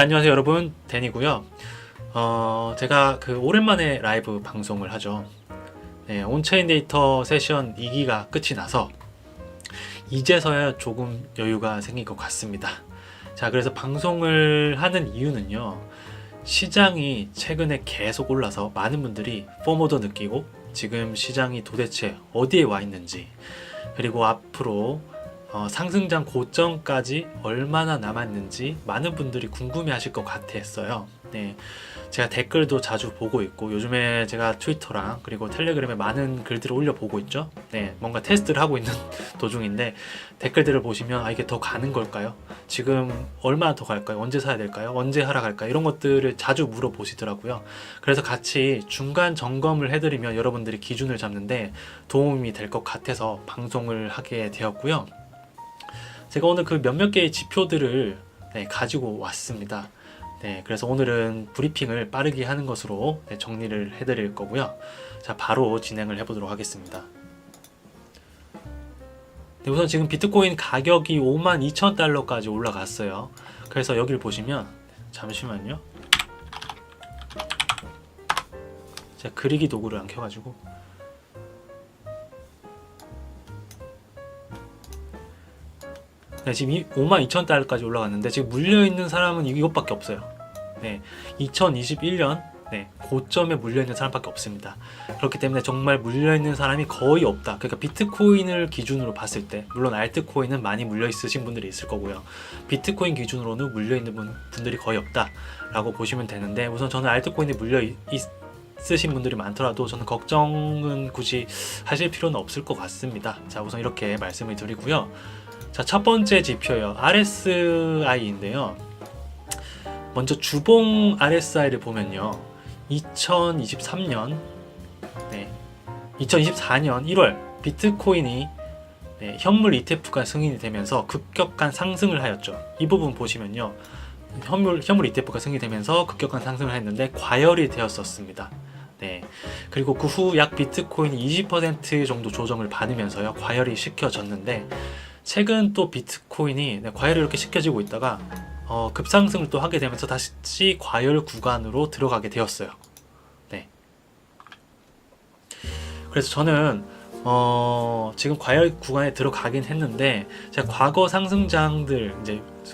안녕하세요 여러분, 데니고요. 제가 오랜만에 라이브 방송을 하죠. 온체인 데이터 세션 2기가 끝이 나서 이제서야 조금 여유가 생긴 것 같습니다. 자, 그래서 방송을 하는 이유는요, 시장이 최근에 계속 올라서 많은 분들이 포모도 느끼고 지금 시장이 도대체 어디에 와 있는지, 그리고 앞으로 상승장 고점까지 얼마나 남았는지 많은 분들이 궁금해 하실 것 같았어요. 제가 댓글도 자주 보고 있고, 요즘에 제가 트위터랑 그리고 텔레그램에 많은 글들을 올려보고 있죠. 뭔가 테스트를 하고 있는 도중인데, 댓글들을 보시면 이게 더 가는 걸까요? 지금 얼마나 더 갈까요? 언제 사야 될까요? 언제 하락할까요? 이런 것들을 자주 물어보시더라고요. 그래서 같이 중간 점검을 해드리면 여러분들이 기준을 잡는데 도움이 될 것 같아서 방송을 하게 되었고요. 제가 오늘 몇몇 개의 지표들을 가지고 왔습니다. 그래서 오늘은 브리핑을 빠르게 하는 것으로 정리를 해드릴 거고요. 자, 바로 진행을 해보도록 하겠습니다. 우선 지금 비트코인 가격이 52,000달러까지 올라갔어요. 그래서 여기를 보시면, 잠시만요. 제가 그리기 도구를 안 켜가지고. 지금 52,000달러까지 올라갔는데 지금 물려있는 사람은 이것밖에 없어요. 2021년 고점에 물려있는 사람밖에 없습니다. 그렇기 때문에 정말 물려있는 사람이 거의 없다. 그러니까 비트코인을 기준으로 봤을 때, 물론 알트코인은 많이 물려있으신 분들이 있을 거고요, 비트코인 기준으로는 물려있는 분들이 거의 없다 라고 보시면 되는데, 우선 저는 알트코인에 물려있으신 분들이 많더라도 저는 걱정은 굳이 하실 필요는 없을 것 같습니다. 자, 우선 이렇게 말씀을 드리고요. 자, 첫 번째 지표요, RSI인데요. 먼저 주봉 RSI를 보면요, 2024년 1월 비트코인이 현물 ETF가 승인이 되면서 급격한 상승을 하였죠. 이 부분 보시면요, 현물 ETF가 승인이 되면서 급격한 상승을 했는데 과열이 되었었습니다. 그리고 그 후 약 비트코인이 20% 정도 조정을 받으면서요, 과열이 시켜졌는데, 최근 또 비트코인이 과열이 이렇게 시켜지고 있다가 급상승을 또 하게 되면서 다시 과열 구간으로 들어가게 되었어요. 그래서 저는 지금 과열 구간에 들어가긴 했는데, 제가 과거 상승장들,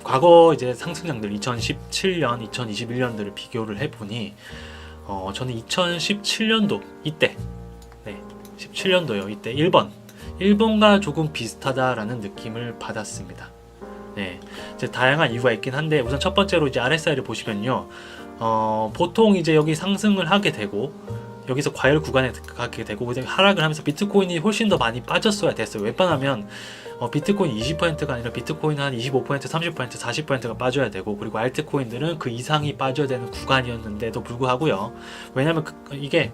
과거 상승장들 2017년, 2021년들을 비교를 해보니 저는 2017년도 이때 17년도요, 이때 일본과 조금 비슷하다라는 느낌을 받았습니다. 이제 다양한 이유가 있긴 한데, 우선 첫 번째로 RSI를 보시면요, 보통 여기 상승을 하게 되고 여기서 과열 구간에 가게 되고 하락을 하면서 비트코인이 훨씬 더 많이 빠졌어야 됐어요. 웬만하면 비트코인 20%가 아니라 비트코인 한 25%, 30%, 40%가 빠져야 되고, 그리고 알트코인들은 그 이상이 빠져야 되는 구간이었는데도 불구하고요. 왜냐면 이게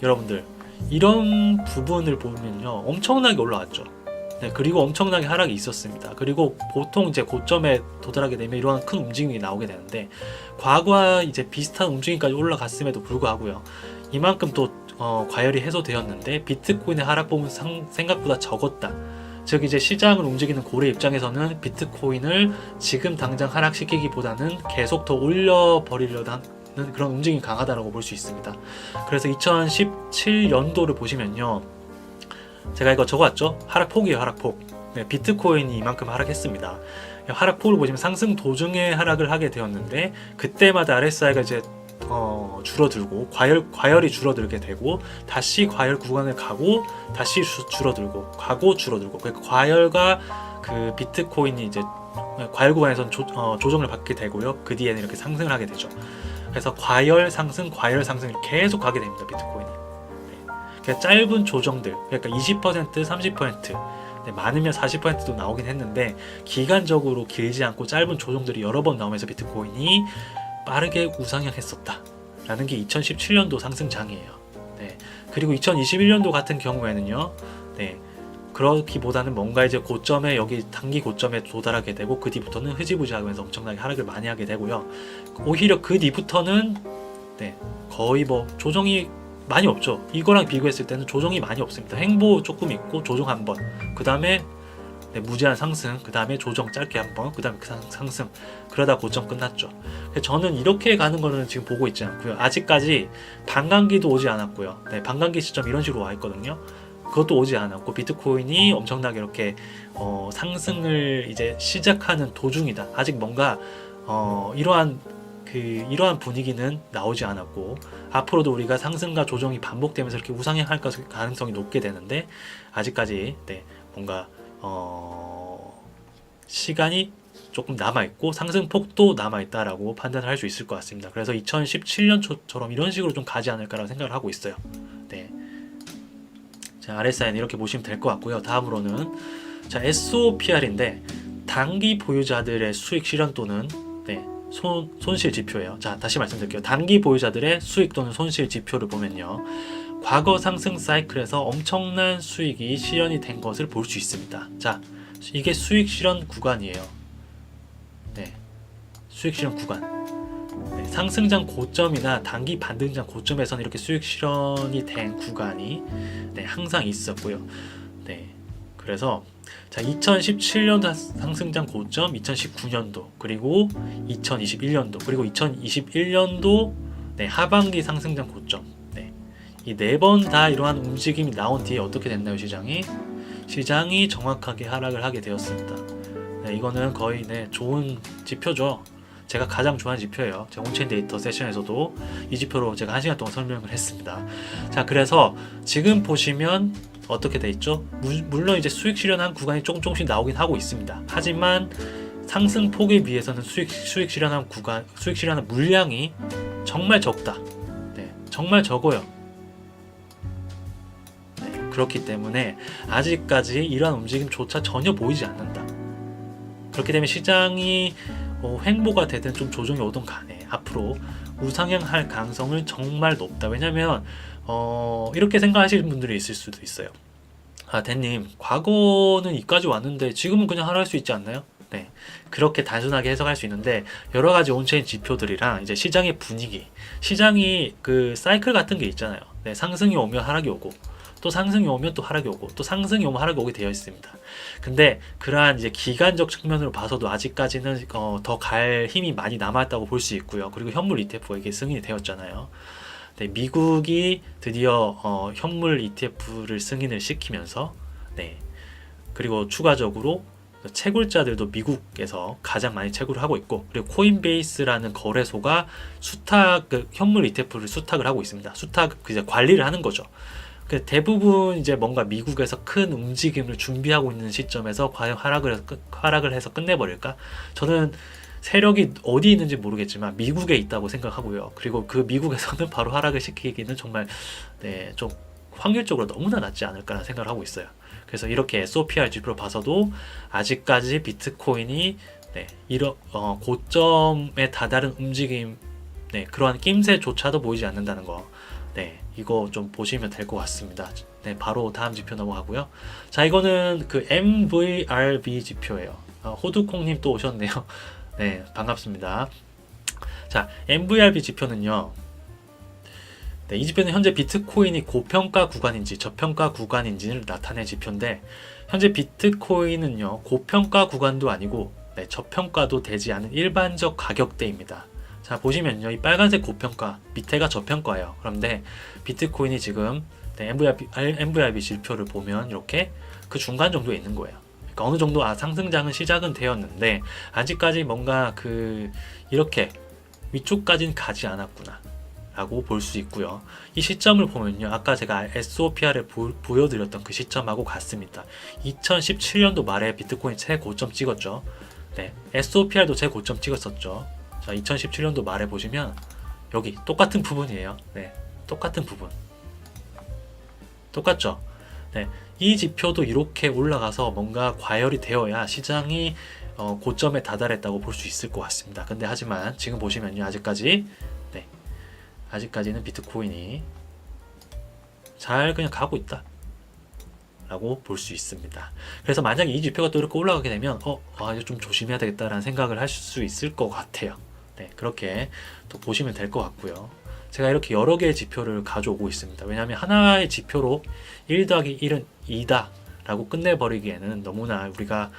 여러분들, 이런 부분을 보면요, 엄청나게 올라왔죠. 그리고 엄청나게 하락이 있었습니다. 그리고 보통 고점에 도달하게 되면 이러한 큰 움직임이 나오게 되는데, 과거와 비슷한 움직임까지 올라갔음에도 불구하고요, 이만큼 또 과열이 해소되었는데 비트코인의 하락 부분 생각보다 적었다. 즉 시장을 움직이는 고래 입장에서는 비트코인을 지금 당장 하락시키기보다는 계속 더 올려버리려는 그런 움직임이 강하다고 볼 수 있습니다. 그래서 2017년도를 보시면요, 제가 이거 적어왔죠? 하락폭이에요, 하락폭. 비트코인이 이만큼 하락했습니다. 하락폭을 보시면 상승 도중에 하락을 하게 되었는데, 그때마다 RSI가 줄어들고 과열이 줄어들게 되고, 다시 과열 구간을 가고 다시 줄어들고 가고 줄어들고, 그러니까 과열과 비트코인이 과열 구간에서 조정을 받게 되고요, 그 뒤에는 이렇게 상승을 하게 되죠. 그래서 과열 상승 계속 가게 됩니다, 비트코인이. 그러니까 짧은 조정들, 그러니까 20%, 30%, 많으면 40%도 나오긴 했는데, 기간적으로 길지 않고 짧은 조정들이 여러 번 나오면서 비트코인이 빠르게 우상향했었다 라는 게 2017년도 상승장이에요. 그리고 2021년도 같은 경우에는요, 그렇기보다는 뭔가 고점에, 여기 단기 고점에 도달하게 되고, 그 뒤부터는 흐지부지하면서 엄청나게 하락을 많이 하게 되고요. 오히려 그 뒤부터는 거의 조정이 많이 없죠. 이거랑 비교했을 때는 조정이 많이 없습니다. 횡보 조금 있고 조정 한 번, 그 다음에 네, 무제한 상승, 그 다음에 조정 짧게 한번, 그 다음에 상승, 그러다 고점 끝났죠. 저는 이렇게 가는 거는 지금 보고 있지 않고요. 아직까지 반감기도 오지 않았고요. 네, 반감기 시점 이런 식으로 와 있거든요. 그것도 오지 않았고 비트코인이 엄청나게 이렇게 상승을 이제 시작하는 도중이다. 아직 뭔가 이러한 분위기는 나오지 않았고 앞으로도 우리가 상승과 조정이 반복되면서 이렇게 우상향할 가능성이 높게 되는데 아직까지 네, 뭔가 시간이 조금 남아있고 상승폭도 남아있다라고 판단을 할 수 있을 것 같습니다. 그래서 2017년처럼 이런 식으로 좀 가지 않을까라고 생각을 하고 있어요. 네. 자, RSI는 이렇게 보시면 될 것 같고요. 다음으로는 자, SOPR인데 단기 보유자들의 수익 실현 또는 네, 손실 지표예요. 자, 다시 말씀드릴게요. 단기 보유자들의 수익 또는 손실 지표를 보면요. 과거 상승 사이클에서 엄청난 수익이 실현이 된 것을 볼 수 있습니다. 자, 이게 수익 실현 구간이에요. 네, 수익 실현 구간. 네, 상승장 고점이나 단기 반등장 고점에서는 이렇게 수익 실현이 된 구간이 네, 항상 있었고요. 네, 그래서 자, 2017년도 상승장 고점, 2019년도, 그리고 2021년도, 그리고 2021년도 네, 하반기 상승장 고점. 네, 이 네 번 다 이러한 움직임이 나온 뒤에 어떻게 됐나요, 시장이 정확하게 하락을 하게 되었습니다. 네, 이거는 거의 네, 좋은 지표죠. 제가 가장 좋아하는 지표예요. 제가 온체인 데이터 세션에서도 이 지표로 제가 1시간 동안 설명을 했습니다. 자, 그래서 지금 보시면 어떻게 돼 있죠? 물론 이제 수익 실현한 구간이 조금씩 나오긴 하고 있습니다. 하지만 상승 폭에 비해서는 수익 실현한 구간, 수익 실현한 물량이 정말 적다. 네, 정말 적어요. 네, 그렇기 때문에 아직까지 이러한 움직임조차 전혀 보이지 않는다. 그렇게 되면 시장이 횡보가 되든 좀 조정이 오든 간에 앞으로 우상향할 가능성은 정말 높다. 왜냐면 이렇게 생각하시는 분들이 있을 수도 있어요. 아, 대님, 과거는 이까지 왔는데 지금은 그냥 하락할 수 있지 않나요? 네, 그렇게 단순하게 해석할 수 있는데 여러 가지 온체인 지표들이랑 이제 시장의 분위기, 시장이 그 사이클 같은 게 있잖아요. 네, 상승이 오면 하락이 오고 또 상승이 오면 또 하락이 오고 또 상승이 오면 하락이 오게 되어 있습니다. 근데 그러한 이제 기간적 측면으로 봐서도 아직까지는 더 갈 힘이 많이 남았다고 볼 수 있고요. 그리고 현물 ETF가 이게 승인이 되었잖아요. 네, 미국이 드디어 현물 ETF를 승인을 시키면서 네, 그리고 추가적으로 채굴자들도 미국에서 가장 많이 채굴을 하고 있고 그리고 코인베이스라는 거래소가 현물 ETF를 수탁을 하고 있습니다. 이제 관리를 하는 거죠. 대부분 이제 뭔가 미국에서 큰 움직임을 준비하고 있는 시점에서 과연 하락을 해서 끝내버릴까? 저는 세력이 어디 있는지 모르겠지만 미국에 있다고 생각하고요. 그리고 그 미국에서는 바로 하락을 시키기는 정말 네, 좀 확률적으로 너무나 낮지 않을까라는 생각을 하고 있어요. 그래서 이렇게 SOPR 지표로 봐서도 아직까지 비트코인이 네, 고점에 다다른 움직임, 네, 그러한 낌새조차도 보이지 않는다는 거. 네, 이거 좀 보시면 될 것 같습니다. 네, 바로 다음 지표 넘어가고요. 자, 이거는 그 MVRV 지표예요. 호두콩님 또 오셨네요. 네, 반갑습니다. 자, MVRV 지표는요. 네, 이 지표는 현재 비트코인이 고평가 구간인지 저평가 구간인지를 나타낸 지표인데 현재 비트코인은요 고평가 구간도 아니고 네, 저평가도 되지 않은 일반적 가격대입니다. 자, 보시면요 이 빨간색 고평가 밑에가 저평가예요. 그런데 비트코인이 지금 네, MVRV 지표를 보면 이렇게 그 중간 정도에 있는 거예요. 그러니까 어느 정도 상승장은 시작은 되었는데 아직까지 뭔가 이렇게 위쪽까지는 가지 않았구나 라고 볼 수 있고요. 이 시점을 보면요 아까 제가 SOPR을 보여드렸던 그 시점하고 같습니다. 2017년도 말에 비트코인 최고점 찍었죠. 네, SOPR도 최고점 찍었었죠. 자, 2017년도 말에 보시면 여기 똑같은 부분이에요. 네, 똑같은 부분 똑같죠. 네, 이 지표도 이렇게 올라가서 뭔가 과열이 되어야 시장이 고점에 다다랐다고 볼 수 있을 것 같습니다. 근데 하지만 지금 보시면요 아직까지는 비트코인이 잘 그냥 가고 있다 라고 볼 수 있습니다. 그래서 만약에 이 지표가 또 이렇게 올라가게 되면 이제 좀 조심해야 되겠다라는 생각을 할 수 있을 것 같아요. 네, 그렇게 또 보시면 될 것 같고요. 제가 이렇게 여러 개의 지표를 가져오고 있습니다. 왜냐하면 하나의 지표로 1 더하기 1은 2다 라고 끝내버리기에는 너무나 우리가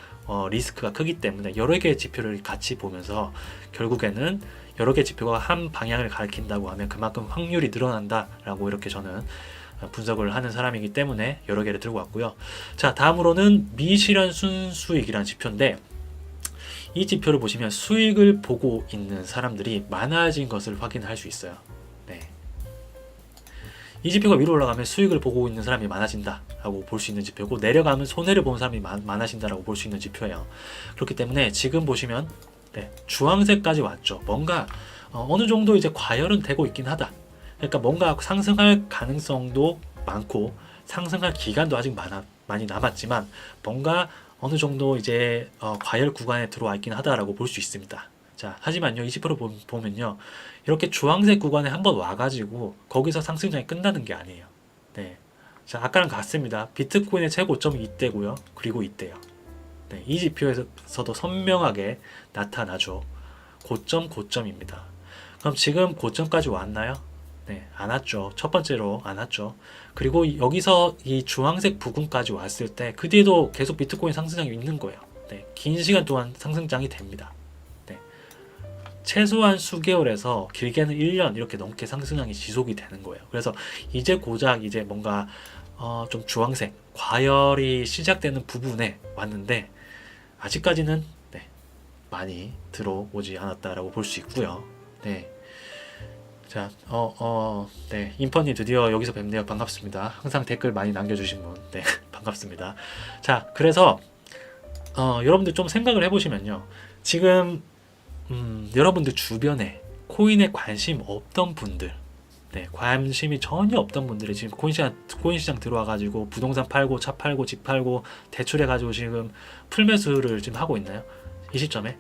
리스크가 크기 때문에 여러 개의 지표를 같이 보면서 결국에는 여러 개의 지표가 한 방향을 가리킨다고 하면 그만큼 확률이 늘어난다라고 이렇게 저는 분석을 하는 사람이기 때문에 여러 개를 들고 왔고요. 자, 다음으로는 미실현 순수익이라는 지표인데 이 지표를 보시면 수익을 보고 있는 사람들이 많아진 것을 확인할 수 있어요. 네. 이 지표가 위로 올라가면 수익을 보고 있는 사람이 많아진다라고 볼 수 있는 지표고 내려가면 손해를 보는 사람이 많아진다라고 볼 수 있는 지표예요. 그렇기 때문에 지금 보시면 네, 주황색까지 왔죠. 뭔가 어느 정도 이제 과열은 되고 있긴 하다. 그러니까 뭔가 상승할 가능성도 많고 상승할 기간도 아직 많이 남았지만 뭔가 어느 정도 이제 과열 구간에 들어와 있긴 하다라고 볼 수 있습니다. 자, 하지만요, 20% 보면요, 이렇게 주황색 구간에 한번 와가지고 거기서 상승장이 끝나는 게 아니에요. 네, 자, 아까랑 같습니다. 비트코인의 최고점이 이때고요, 그리고 이때요. 네, 이 지표에서도 선명하게 나타나죠. 고점입니다. 그럼 지금 고점까지 왔나요? 네, 안 왔죠. 첫 번째로 안 왔죠. 그리고 여기서 이 주황색 부근까지 왔을 때 그 뒤에도 계속 비트코인 상승장이 있는 거예요. 네, 긴 시간 동안 상승장이 됩니다. 네, 최소한 수개월에서 길게는 1년 이렇게 넘게 상승장이 지속이 되는 거예요. 그래서 이제 고작 이제 뭔가 좀 주황색 과열이 시작되는 부분에 왔는데 아직까지는 네, 많이 들어오지 않았다라고 볼 수 있고요. 네. 자, 네, 인펀님 드디어 여기서 뵙네요. 반갑습니다. 항상 댓글 많이 남겨주신 분, 네, 반갑습니다. 자, 그래서 여러분들 좀 생각을 해보시면요, 지금 여러분들 주변에 코인에 관심 없던 분들, 네, 관심이 전혀 없던 분들이 지금 코인 시장 들어와가지고 부동산 팔고 차 팔고 집 팔고 대출해가지고 지금 풀매수를 지금 하고 있나요? 이 시점에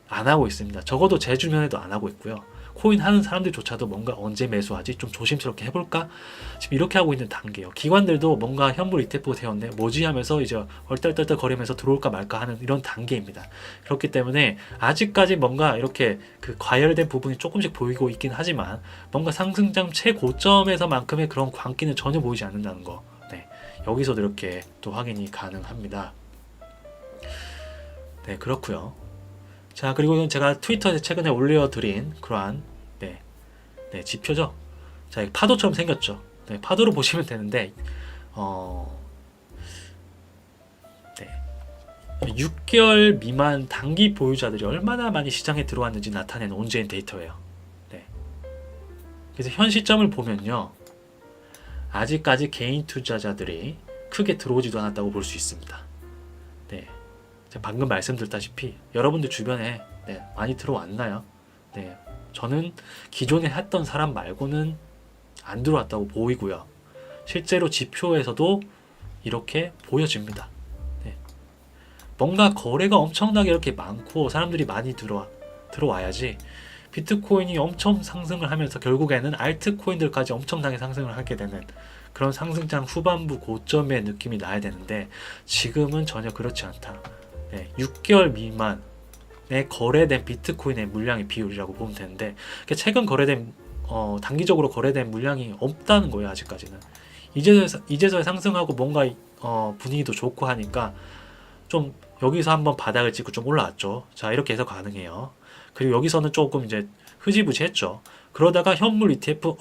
안 하고 있습니다. 적어도 제 주변에도 안 하고 있고요. 코인 하는 사람들조차도 뭔가 언제 매수하지? 좀 조심스럽게 해볼까? 지금 이렇게 하고 있는 단계예요. 기관들도 뭔가 현물 ETF 되었네, 뭐지 하면서 이제 얼떨떨떨 거리면서 들어올까 말까 하는 이런 단계입니다. 그렇기 때문에 아직까지 뭔가 이렇게 그 과열된 부분이 조금씩 보이고 있긴 하지만 뭔가 상승장 최고점에서만큼의 그런 광기는 전혀 보이지 않는다는 거. 네, 여기서도 이렇게 또 확인이 가능합니다. 네, 그렇고요. 자, 그리고 이건 제가 트위터에 최근에 올려드린 그러한 네, 지표죠. 자, 파도처럼 생겼죠. 네, 파도로 보시면 되는데 네, 6개월 미만 단기 보유자들이 얼마나 많이 시장에 들어왔는지 나타내는 온제인 데이터예요. 네. 그래서 현 시점을 보면요, 아직까지 개인 투자자들이 크게 들어오지도 않았다고 볼 수 있습니다. 네. 방금 말씀드렸다시피 여러분들 주변에 네, 많이 들어왔나요? 네, 저는 기존에 했던 사람 말고는 안 들어왔다고 보이고요. 실제로 지표에서도 이렇게 보여집니다. 네. 뭔가 거래가 엄청나게 이렇게 많고 사람들이 많이 들어와야지 비트코인이 엄청 상승을 하면서 결국에는 알트코인들까지 엄청나게 상승을 하게 되는 그런 상승장 후반부 고점의 느낌이 나야 되는데 지금은 전혀 그렇지 않다. 네, 6개월 미만에 거래된 비트코인의 물량의 비율이라고 보면 되는데 최근 거래된 단기적으로 거래된 물량이 없다는 거예요. 아직까지는 이제서야 상승하고 뭔가 분위기도 좋고 하니까 좀 여기서 한번 바닥을 찍고 좀 올라왔죠. 자, 이렇게 해서 가능해요. 그리고 여기서는 조금 이제 흐지부지 했죠. 그러다가 현물 ETF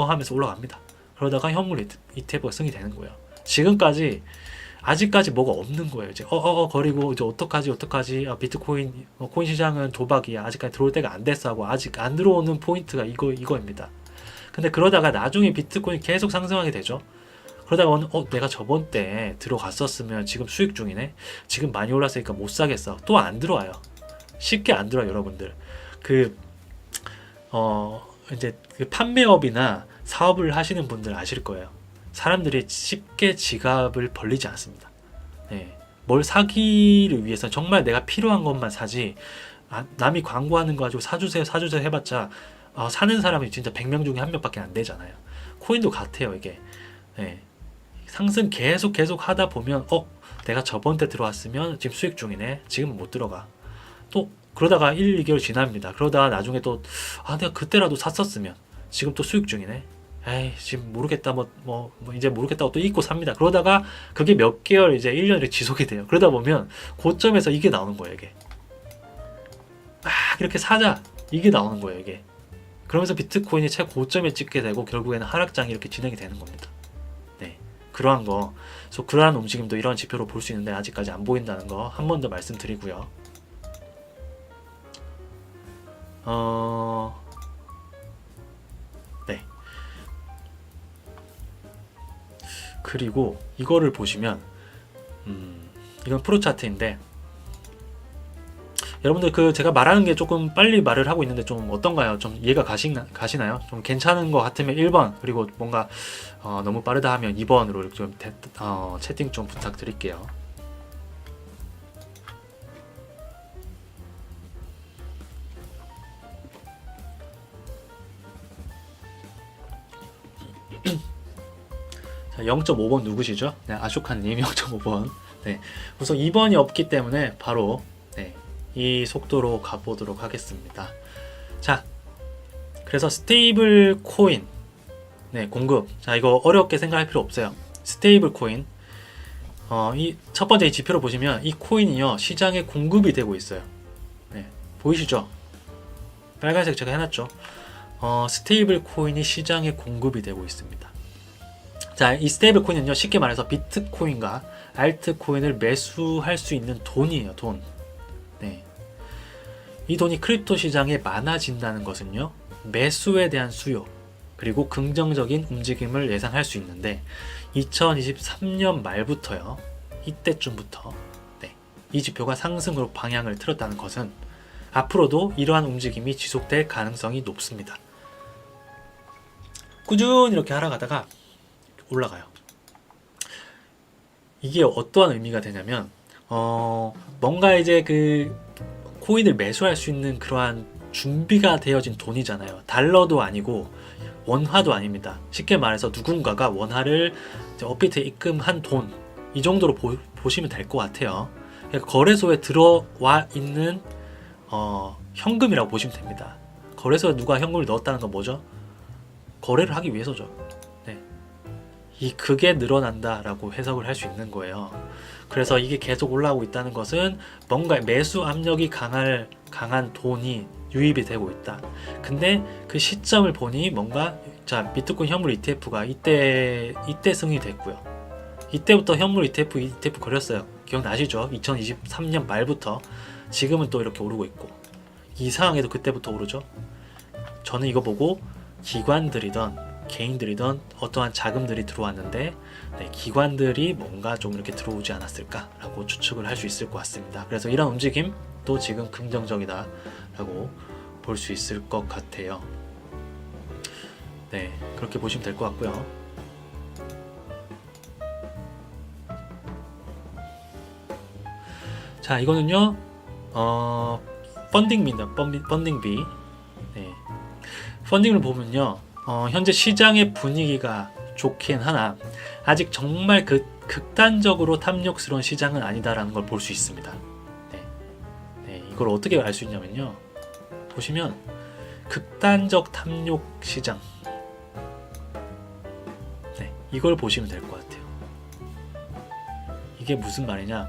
하면서 올라갑니다. 그러다가 현물 ETF가 승이 되는 거예요. 지금까지 아직까지 뭐가 없는 거예요. 이제 거리고 이제 어떡하지? 비트코인 코인 시장은 도박이야. 아직까지 들어올 때가 안 됐어 하고 아직 안 들어오는 포인트가 이거입니다. 근데 그러다가 나중에 비트코인 계속 상승하게 되죠. 그러다가 내가 저번 때 들어갔었으면 지금 수익 중이네. 지금 많이 올랐으니까 못 사겠어. 또 안 들어와요. 쉽게 안 들어요, 여러분들. 이제 그 판매업이나 사업을 하시는 분들 아실 거예요. 사람들이 쉽게 지갑을 벌리지 않습니다. 네. 뭘 사기를 위해서 정말 내가 필요한 것만 사지, 남이 광고하는 거 가지고 사주세요 해봤자 사는 사람이 진짜 100명 중에 1명밖에 안 되잖아요. 코인도 같아요. 이게 네. 상승 계속 하다 보면 내가 저번 때 들어왔으면 지금 수익 중이네. 지금은 못 들어가. 또 그러다가 1, 2개월 지납니다. 그러다가 나중에 또 내가 그때라도 샀었으면 지금 또 수익 중이네. 에이 지금 모르겠다 뭐 이제 모르겠다고 또 잊고 삽니다. 그러다가 그게 몇 개월 이제 1년 이렇게 지속이 돼요. 그러다 보면 고점에서 이게 나오는 거예요. 이게 막 이렇게 사자 이게 나오는 거예요. 이게 그러면서 비트코인이 최고점에 찍게 되고 결국에는 하락장이 이렇게 진행이 되는 겁니다. 네, 그러한 거, 그래서 그러한 움직임도 이런 지표로 볼 수 있는데 아직까지 안 보인다는 거 한 번 더 말씀드리고요. 네. 그리고 이거를 보시면 이건 프로 차트인데 여러분들 그 제가 말하는 게 조금 빨리 말을 하고 있는데 좀 어떤가요? 좀 이해가 가시나요? 좀 괜찮은 것 같으면 1번 그리고 뭔가 너무 빠르다 하면 2번으로 이렇게 좀 채팅 좀 부탁드릴게요. 자, 0.5번 누구시죠? 네, 아쇼카님 0.5번. 네, 우선 2번이 없기 때문에 바로 네, 이 속도로 가보도록 하겠습니다. 자, 그래서 스테이블 코인 네, 공급. 자, 이거 어렵게 생각할 필요 없어요. 스테이블 코인. 이 첫 번째 이 지표를 보시면 이 코인이요 시장에 공급이 되고 있어요. 네, 보이시죠? 빨간색 제가 해놨죠. 스테이블 코인이 시장에 공급이 되고 있습니다. 자, 이 스테이블 코인은요 쉽게 말해서 비트코인과 알트코인을 매수할 수 있는 돈이에요. 돈. 네. 이 돈이 크립토 시장에 많아진다는 것은요 매수에 대한 수요 그리고 긍정적인 움직임을 예상할 수 있는데 2023년 말부터요 이때쯤부터 네, 이 지표가 상승으로 방향을 틀었다는 것은 앞으로도 이러한 움직임이 지속될 가능성이 높습니다. 꾸준히 이렇게 하락하다가 올라가요. 이게 어떠한 의미가 되냐면 뭔가 이제 그 코인을 매수할 수 있는 그러한 준비가 되어진 돈이잖아요. 달러도 아니고 원화도 아닙니다. 쉽게 말해서 누군가가 원화를 업비트에 입금한 돈, 이 정도로 보시면 될 것 같아요. 그러니까 거래소에 들어와 있는 현금이라고 보시면 됩니다. 거래소에 누가 현금을 넣었다는 건 뭐죠? 거래를 하기 위해서죠. 네. 그게 늘어난다라고 해석을 할 수 있는 거예요. 그래서 이게 계속 올라오고 있다는 것은 뭔가 매수 압력이 강한 돈이 유입이 되고 있다. 근데 그 시점을 보니 뭔가 자 비트코인 현물 ETF가 이때 승인이 됐고요. 이때부터 현물 ETF 걸렸어요. 기억나시죠? 2023년 말부터 지금은 또 이렇게 오르고 있고 이 상황에도 그때부터 오르죠. 저는 이거 보고 기관들이던 개인들이던 어떠한 자금들이 들어왔는데 네, 기관들이 뭔가 좀 이렇게 들어오지 않았을까라고 추측을 할 수 있을 것 같습니다. 그래서 이런 움직임도 지금 긍정적이다라고 볼 수 있을 것 같아요. 네, 그렇게 보시면 될 것 같고요. 자, 이거는요, 펀딩비입니다. 펀딩비. 네. 펀딩을 보면요, 현재 시장의 분위기가 좋긴 하나 아직 정말 극단적으로 탐욕스러운 시장은 아니다라는 걸 볼 수 있습니다. 네. 네, 이걸 어떻게 알 수 있냐면요, 보시면 극단적 탐욕 시장. 네, 이걸 보시면 될 것 같아요. 이게 무슨 말이냐?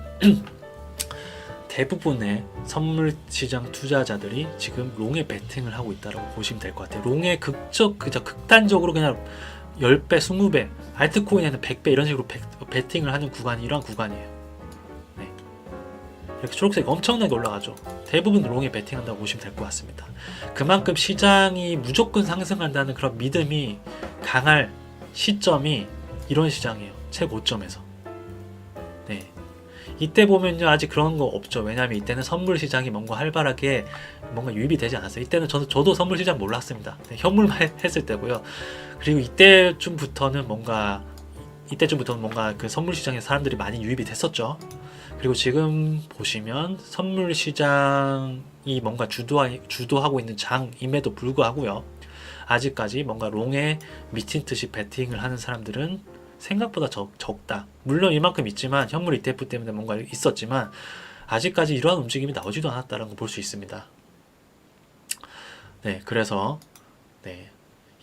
대부분의 선물 시장 투자자들이 지금 롱에 베팅을 하고 있다고 보시면 될 것 같아요. 롱에 극단적으로 그냥 10배, 20배, 알트코인에는 100배 이런 식으로 베팅을 하는 구간이 이런 구간이에요. 네. 이렇게 초록색 엄청나게 올라가죠. 대부분 롱에 베팅한다고 보시면 될 것 같습니다. 그만큼 시장이 무조건 상승한다는 그런 믿음이 강할 시점이 이런 시장이에요. 최고점에서. 네. 이때 보면요 아직 그런 거 없죠. 왜냐하면 이때는 선물 시장이 뭔가 활발하게 뭔가 유입이 되지 않았어요. 이때는 저도 선물 시장 몰랐습니다. 현물만 했을 때고요. 그리고 이때쯤부터는 뭔가 그 선물 시장에 사람들이 많이 유입이 됐었죠. 그리고 지금 보시면 선물 시장이 뭔가 주도하고 있는 장임에도 불구하고요. 아직까지 뭔가 롱에 미친 듯이 베팅을 하는 사람들은 생각보다 적다. 물론 이만큼 있지만 현물 ETF 때문에 뭔가 있었지만 아직까지 이러한 움직임이 나오지도 않았다는 걸 볼 수 있습니다. 네, 그래서 네,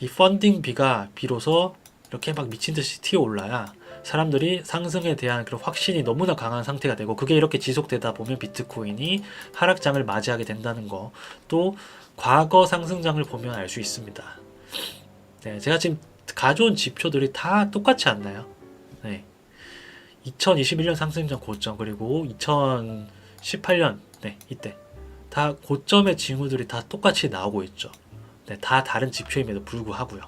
이 펀딩비가 비로소 이렇게 막 미친 듯이 튀어올라야 사람들이 상승에 대한 그런 확신이 너무나 강한 상태가 되고, 그게 이렇게 지속되다 보면 비트코인이 하락장을 맞이하게 된다는 거, 또 과거 상승장을 보면 알 수 있습니다. 네, 제가 지금 가져온 지표들이 다 똑같지 않나요? 네. 2021년 상승장 고점, 그리고 2018년, 네, 이때 다 고점의 징후들이 다 똑같이 나오고 있죠. 네, 다 다른 지표임에도 불구하고요.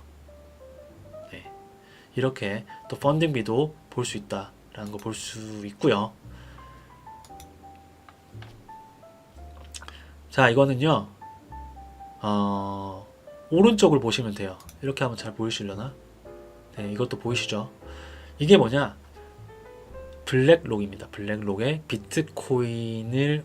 네, 이렇게 또 펀딩비도 볼 수 있다라는 거 볼 수 있고요. 자, 이거는요, 오른쪽을 보시면 돼요. 이렇게 하면 잘 보이시려나? 네, 이것도 보이시죠? 이게 뭐냐? 블랙록입니다. 블랙록의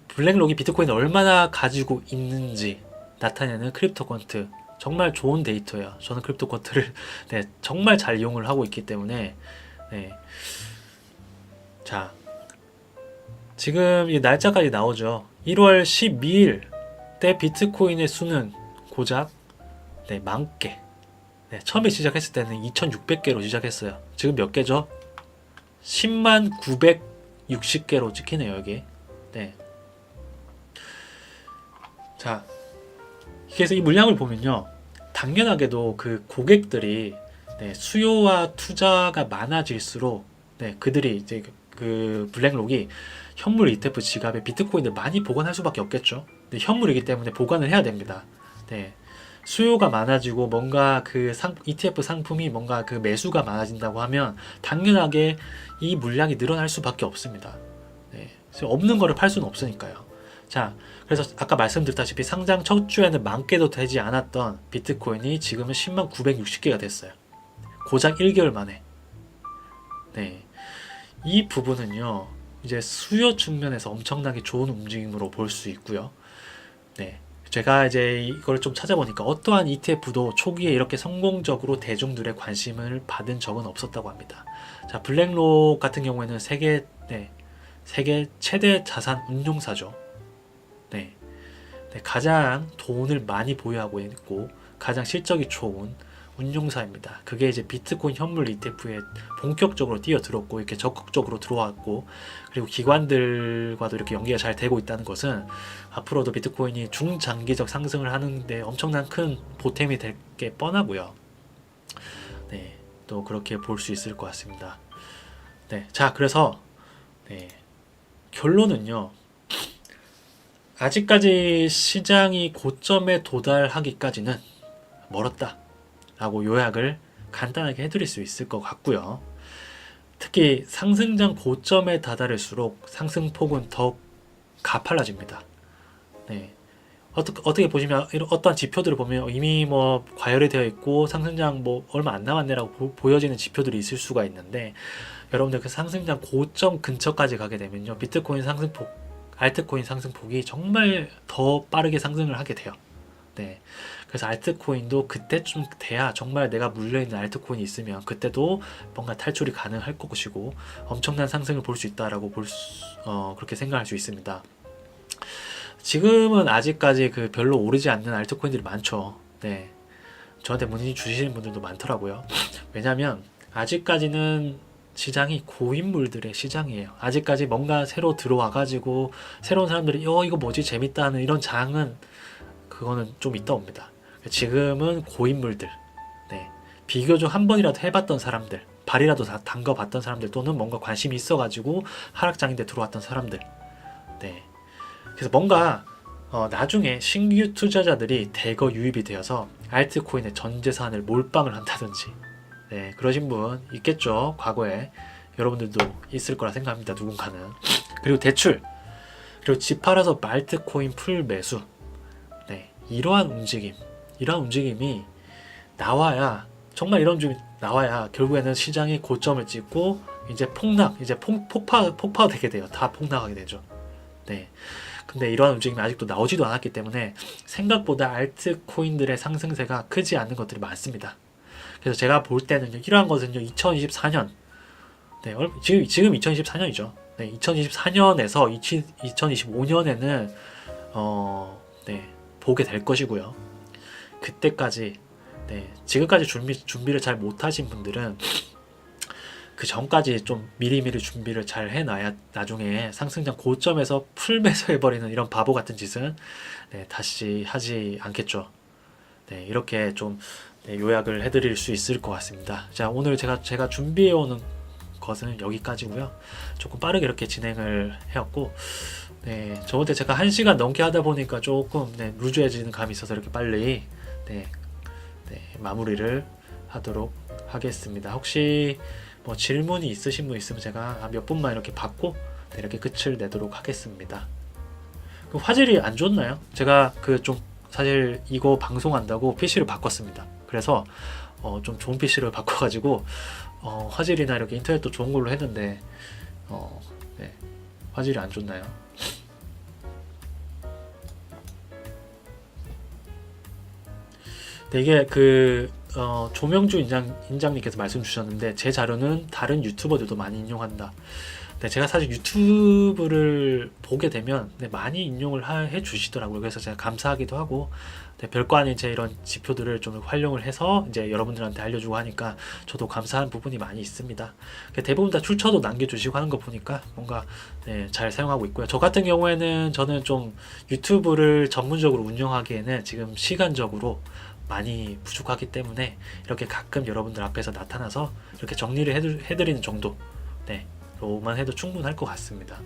블랙록이 비트코인을 얼마나 가지고 있는지 나타내는 크립토 퀀트. 정말 좋은 데이터예요. 저는 크립토 퀀트를 네, 정말 잘 이용을 하고 있기 때문에. 네. 자, 지금 이 날짜까지 나오죠. 1월 12일 때 비트코인의 수는 고작 네, 10,000개. 네, 처음에 시작했을 때는 2,600개로 시작했어요. 지금 몇 개죠? 10만 960개로 찍히네요, 여기. 네. 자, 그래서 이 물량을 보면요, 당연하게도 그 고객들이 네, 수요와 투자가 많아질수록 네, 그들이 이제 그 블랙록이 현물 ETF 지갑에 비트코인을 많이 보관할 수밖에 없겠죠. 네, 현물이기 때문에 보관을 해야 됩니다. 네. 수요가 많아지고 뭔가 그 ETF 상품이 뭔가 그 매수가 많아진다고 하면 당연하게 이 물량이 늘어날 수밖에 없습니다. 네. 없는 거를 팔 수는 없으니까요. 자, 그래서 아까 말씀드렸다시피 상장 첫 주에는 10,000개도 되지 않았던 비트코인이 지금은 10만 960개가 됐어요. 고작 1개월 만에. 네. 이 부분은요, 이제 수요 측면에서 엄청나게 좋은 움직임으로 볼 수 있고요. 네. 제가 이제 이걸 좀 찾아보니까 어떠한 ETF도 초기에 이렇게 성공적으로 대중들의 관심을 받은 적은 없었다고 합니다. 자, 블랙록 같은 경우에는 세계 최대 자산 운용사죠. 네. 네, 가장 돈을 많이 보유하고 있고 가장 실적이 좋은 운용사입니다. 그게 이제 비트코인 현물 ETF에 본격적으로 뛰어들었고 이렇게 적극적으로 들어왔고, 그리고 기관들과도 이렇게 연계가 잘 되고 있다는 것은 앞으로도 비트코인이 중장기적 상승을 하는데 엄청난 큰 보탬이 될 게 뻔하고요. 네, 또 그렇게 볼 수 있을 것 같습니다. 네, 자, 그래서 네, 결론은요, 아직까지 시장이 고점에 도달하기까지는 멀었다 라고 요약을 간단하게 해드릴 수 있을 것 같고요. 특히 상승장 고점에 다다를수록 상승폭은 더욱 가팔라집니다. 네. 어떻게 보시면 어떠한 지표들을 보면 이미 뭐 과열이 되어 있고 상승장 뭐 얼마 안 남았네라고 보여지는 지표들이 있을 수가 있는데, 여러분들 그 상승장 고점 근처까지 가게 되면요, 비트코인 상승폭, 알트코인 상승폭이 정말 더 빠르게 상승을 하게 돼요. 네. 그래서 알트코인도 그때쯤 돼야 정말 내가 물려있는 알트코인이 있으면 그때도 뭔가 탈출이 가능할 것이고 엄청난 상승을 볼 수 있다라고 그렇게 생각할 수 있습니다. 지금은 아직까지 그 별로 오르지 않는 알트코인들이 많죠. 네. 저한테 문의 주시는 분들도 많더라고요. 왜냐면 아직까지는 시장이 고인물들의 시장이에요. 아직까지 뭔가 새로 들어와가지고 새로운 사람들이 이거 뭐지 재밌다 하는 이런 장은 그거는 좀 있다 옵니다. 지금은 고인물들, 네, 비교적 한 번이라도 해봤던 사람들, 발이라도 다 담가봤던 사람들, 또는 뭔가 관심이 있어가지고 하락장인데 들어왔던 사람들, 네. 그래서 뭔가 나중에 신규 투자자들이 대거 유입이 되어서 알트코인의 전 재산을 몰빵을 한다든지, 네, 그러신 분 있겠죠. 과거에 여러분들도 있을 거라 생각합니다. 누군가는. 그리고 대출, 그리고 집 팔아서 알트코인 풀 매수, 네, 이러한 움직임이 나와야, 정말 이런 움직임이 나와야 결국에는 시장이 고점을 찍고 이제 폭파 되게 돼요. 다 폭락하게 되죠. 네. 근데 이러한 움직임이 아직도 나오지도 않았기 때문에 생각보다 알트코인들의 상승세가 크지 않은 것들이 많습니다. 그래서 제가 볼 때는요, 이러한 것은요, 2024년, 네, 지금 2024년이죠. 네, 2024년에서 2025년에는 네, 보게 될 것이고요. 그때까지 네, 지금까지 준비를 잘 못하신 분들은 그 전까지 좀 미리미리 준비를 잘 해놔야 나중에 상승장 고점에서 풀 매수해버리는 이런 바보 같은 짓은 네, 다시 하지 않겠죠. 네, 이렇게 좀 네, 요약을 해드릴 수 있을 것 같습니다. 자, 오늘 제가 준비해오는 것은 여기까지고요. 조금 빠르게 이렇게 진행을 해왔고, 네, 저번에 제가 1시간 넘게 하다 보니까 조금 네, 루즈해지는 감이 있어서 이렇게 빨리 네, 마무리를 하도록 하겠습니다. 혹시 뭐 질문이 있으신 분 있으면 제가 몇 분만 이렇게 받고 네, 이렇게 끝을 내도록 하겠습니다. 그 화질이 안 좋나요? 제가 그 좀 사실 이거 방송한다고 PC를 바꿨습니다. 그래서 좀 좋은 PC를 바꿔가지고 화질이나 이렇게 인터넷도 좋은 걸로 했는데 네, 화질이 안 좋나요? 네, 이게 조명주 인장님께서 말씀 주셨는데 제 자료는 다른 유튜버들도 많이 인용한다. 네, 제가 사실 유튜브를 보게 되면 네, 많이 인용을 해 주시더라고요. 그래서 제가 감사하기도 하고 네, 별거 아닌 제 이런 지표들을 좀 활용을 해서 이제 여러분들한테 알려주고 하니까 저도 감사한 부분이 많이 있습니다. 대부분 다 출처도 남겨주시고 하는 거 보니까 뭔가 네, 잘 사용하고 있고요. 저 같은 경우에는 저는 좀 유튜브를 전문적으로 운영하기에는 지금 시간적으로 많이 부족하기 때문에 이렇게 가끔 여러분들 앞에서 나타나서 이렇게 정리를 해드리는 정도 네, 로만 해도 충분할 것 같습니다.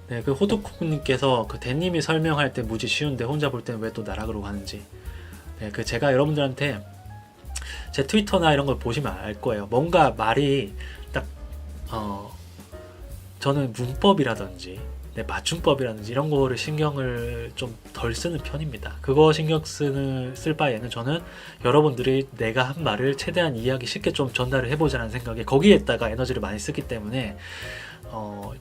네, 그 호두쿠님께서 그 대님이 설명할 때 무지 쉬운데 혼자 볼 때는 왜 또 나락으로 가는지. 네, 그 제가 여러분들한테 제 트위터나 이런 걸 보시면 알 거예요. 뭔가 말이 딱 저는 문법이라든지 네, 맞춤법이라든지 이런 거를 신경을 좀 덜 쓰는 편입니다. 그거 신경 쓸 바에는 저는 여러분들이 내가 한 말을 최대한 이해하기 쉽게 좀 전달을 해보자는 생각에 거기에다가 에너지를 많이 쓰기 때문에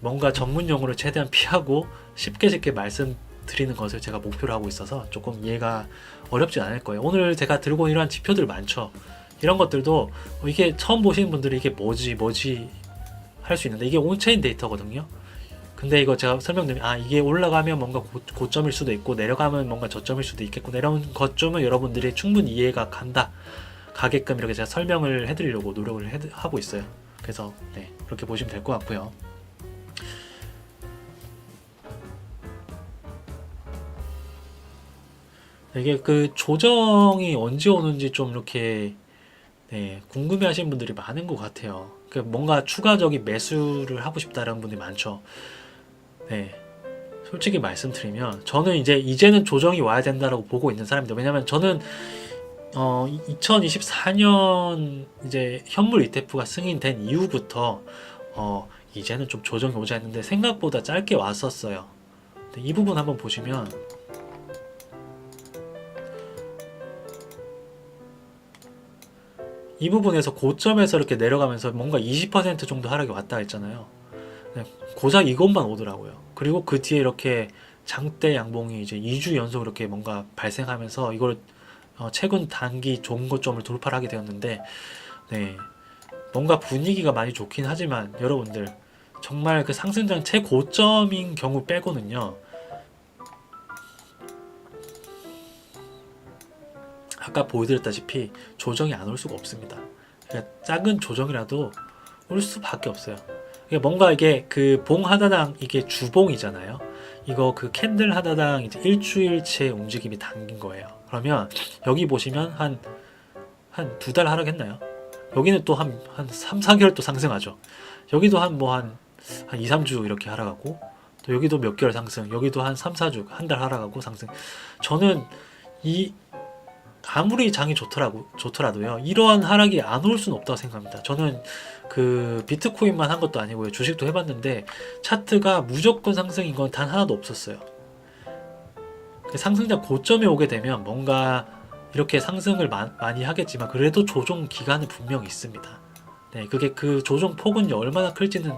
뭔가 전문 용어를 최대한 피하고 쉽게 말씀드리는 것을 제가 목표로 하고 있어서 조금 이해가 어렵지 않을 거예요. 오늘 제가 들고 이러한 지표들 많죠. 이런 것들도 이게 처음 보시는 분들이 이게 뭐지 할 수 있는데 이게 온체인 데이터거든요. 근데 이거 제가 설명드리면 이게 올라가면 뭔가 고점일 수도 있고 내려가면 뭔가 저점일 수도 있겠고 이런 것쯤은 여러분들이 충분히 이해가 가게끔 이렇게 제가 설명을 해드리려고 노력을 하고 있어요. 그래서 네, 그렇게 보시면 될 것 같고요. 이게 그 조정이 언제 오는지 좀 이렇게 네, 궁금해하시는 분들이 많은 것 같아요. 뭔가 추가적인 매수를 하고 싶다라는 분들이 많죠. 네, 솔직히 말씀드리면 저는 이제는 조정이 와야 된다라고 보고 있는 사람입니다. 왜냐면 저는 2024년 이제 현물 ETF가 승인된 이후부터 이제는 좀 조정이 오자 했는데 생각보다 짧게 왔었어요. 이 부분 한번 보시면 이 부분에서 고점에서 이렇게 내려가면서 뭔가 20% 정도 하락이 왔다 했잖아요. 네, 고작 이것만 오더라고요. 그리고 그 뒤에 이렇게 장대 양봉이 이제 2주 연속 이렇게 뭔가 발생하면서 이걸 최근 단기 좋은 고점을 돌파를 하게 되었는데 네, 뭔가 분위기가 많이 좋긴 하지만 여러분들 정말 그 상승장 최고점인 경우 빼고는요, 아까 보여드렸다시피 조정이 안 올 수가 없습니다. 그러니까 작은 조정이라도 올 수밖에 없어요. 그러니까 뭔가 이게 그 봉 하나당 이게 주봉이잖아요. 이거 그 캔들 하나당 이제 일주일치 움직임이 당긴 거예요. 그러면 여기 보시면 한 두 달 하락했나요? 여기는 또 한 3, 4개월 또 상승하죠. 여기도 한 2, 3주 이렇게 하락하고, 또 여기도 몇 개월 상승, 여기도 한 3, 4주, 한 달 하락하고 상승. 저는 아무리 장이 좋더라도요, 이러한 하락이 안 올 수는 없다고 생각합니다. 저는 그 비트코인만 한 것도 아니고요, 주식도 해봤는데 차트가 무조건 상승인 건 단 하나도 없었어요. 상승장 고점에 오게 되면 뭔가 이렇게 상승을 많이 하겠지만 그래도 조정 기간은 분명히 있습니다. 네, 그게 그 조정 폭은 얼마나 클지는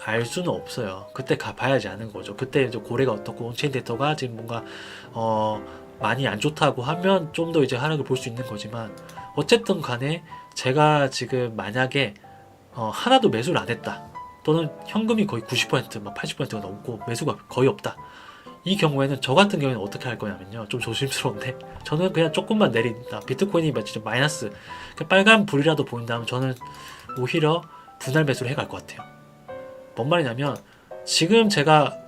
알 수는 없어요. 그때 가봐야지 아는 거죠. 그때 이제 고래가 어떻고 온체인 데이터가 지금 뭔가 많이 안 좋다고 하면 좀 더 이제 하락을 볼 수 있는 거지만, 어쨌든 간에 제가 지금 만약에 하나도 매수를 안 했다, 또는 현금이 거의 90%, 막 80%가 넘고 매수가 거의 없다. 이 경우에는 저 같은 경우에는 어떻게 할 거냐면요. 좀 조심스러운데 저는 그냥 조금만 내린다. 비트코인이 진짜 마이너스 빨간 불이라도 보인다면 저는 오히려 분할 매수를 해갈 것 같아요. 뭔 말이냐면 지금 제가